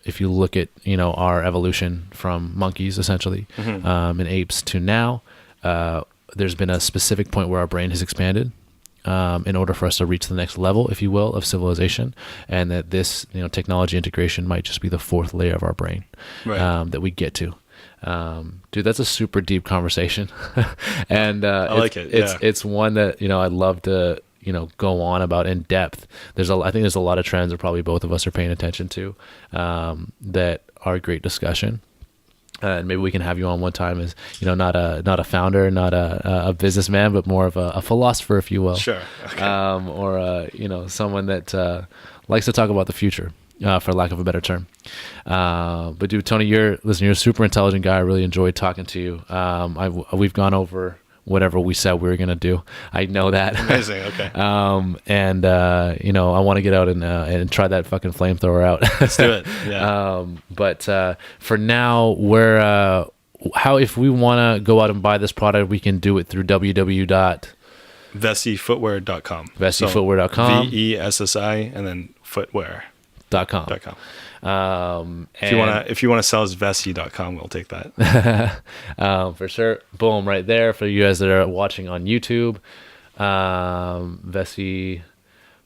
If you look at our evolution from monkeys essentially and apes to now, there's been a specific point where our brain has expanded in order for us to reach the next level, if you will, of civilization, and that this technology integration might just be the fourth layer of our brain Right. that we get to. Dude, that's a super deep conversation, and I like it. Yeah. It's one that I'd love to go on about in depth. I think there's a lot of trends that probably both of us are paying attention to that are a great discussion. And maybe we can have you on one time as not a founder, not a businessman, but more of a philosopher, if you will. Sure. Okay. Or someone that likes to talk about the future, for lack of a better term. But dude, Tony, you're a super intelligent guy. I really enjoyed talking to you. We've gone over whatever we said we were going to do. I know that. Amazing. Okay. I want to get out and try that fucking flamethrower out. Let's do it. Yeah. But for now, if we want to go out and buy this product, we can do it through VessiFootwear.com. VessiFootwear.com. VESSI and then footwear.com. If you want to sell us Vessi.com, we'll take that. For sure. Boom, right there for you guys that are watching on YouTube. Vessi,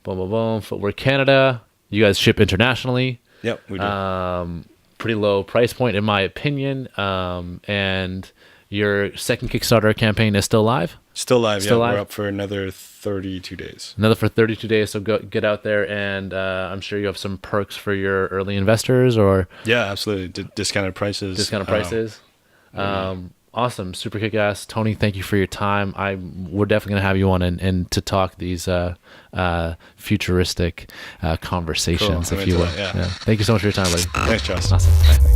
boom, Footwear Canada. You guys ship internationally. Yep, we do. Pretty low price point in my opinion. And your second Kickstarter campaign is still live? Still live. Still yeah. live? We're up for another 32 days. Another for 32 days. So get out there, and I'm sure you have some perks for your early investors, or Yeah, absolutely. Discounted prices. Awesome. Super kick ass. Tony, thank you for your time. We're definitely going to have you on and to talk these futuristic conversations, Cool. if you will. Yeah. Thank you so much for your time, buddy. Thanks, Josh. Awesome. Bye.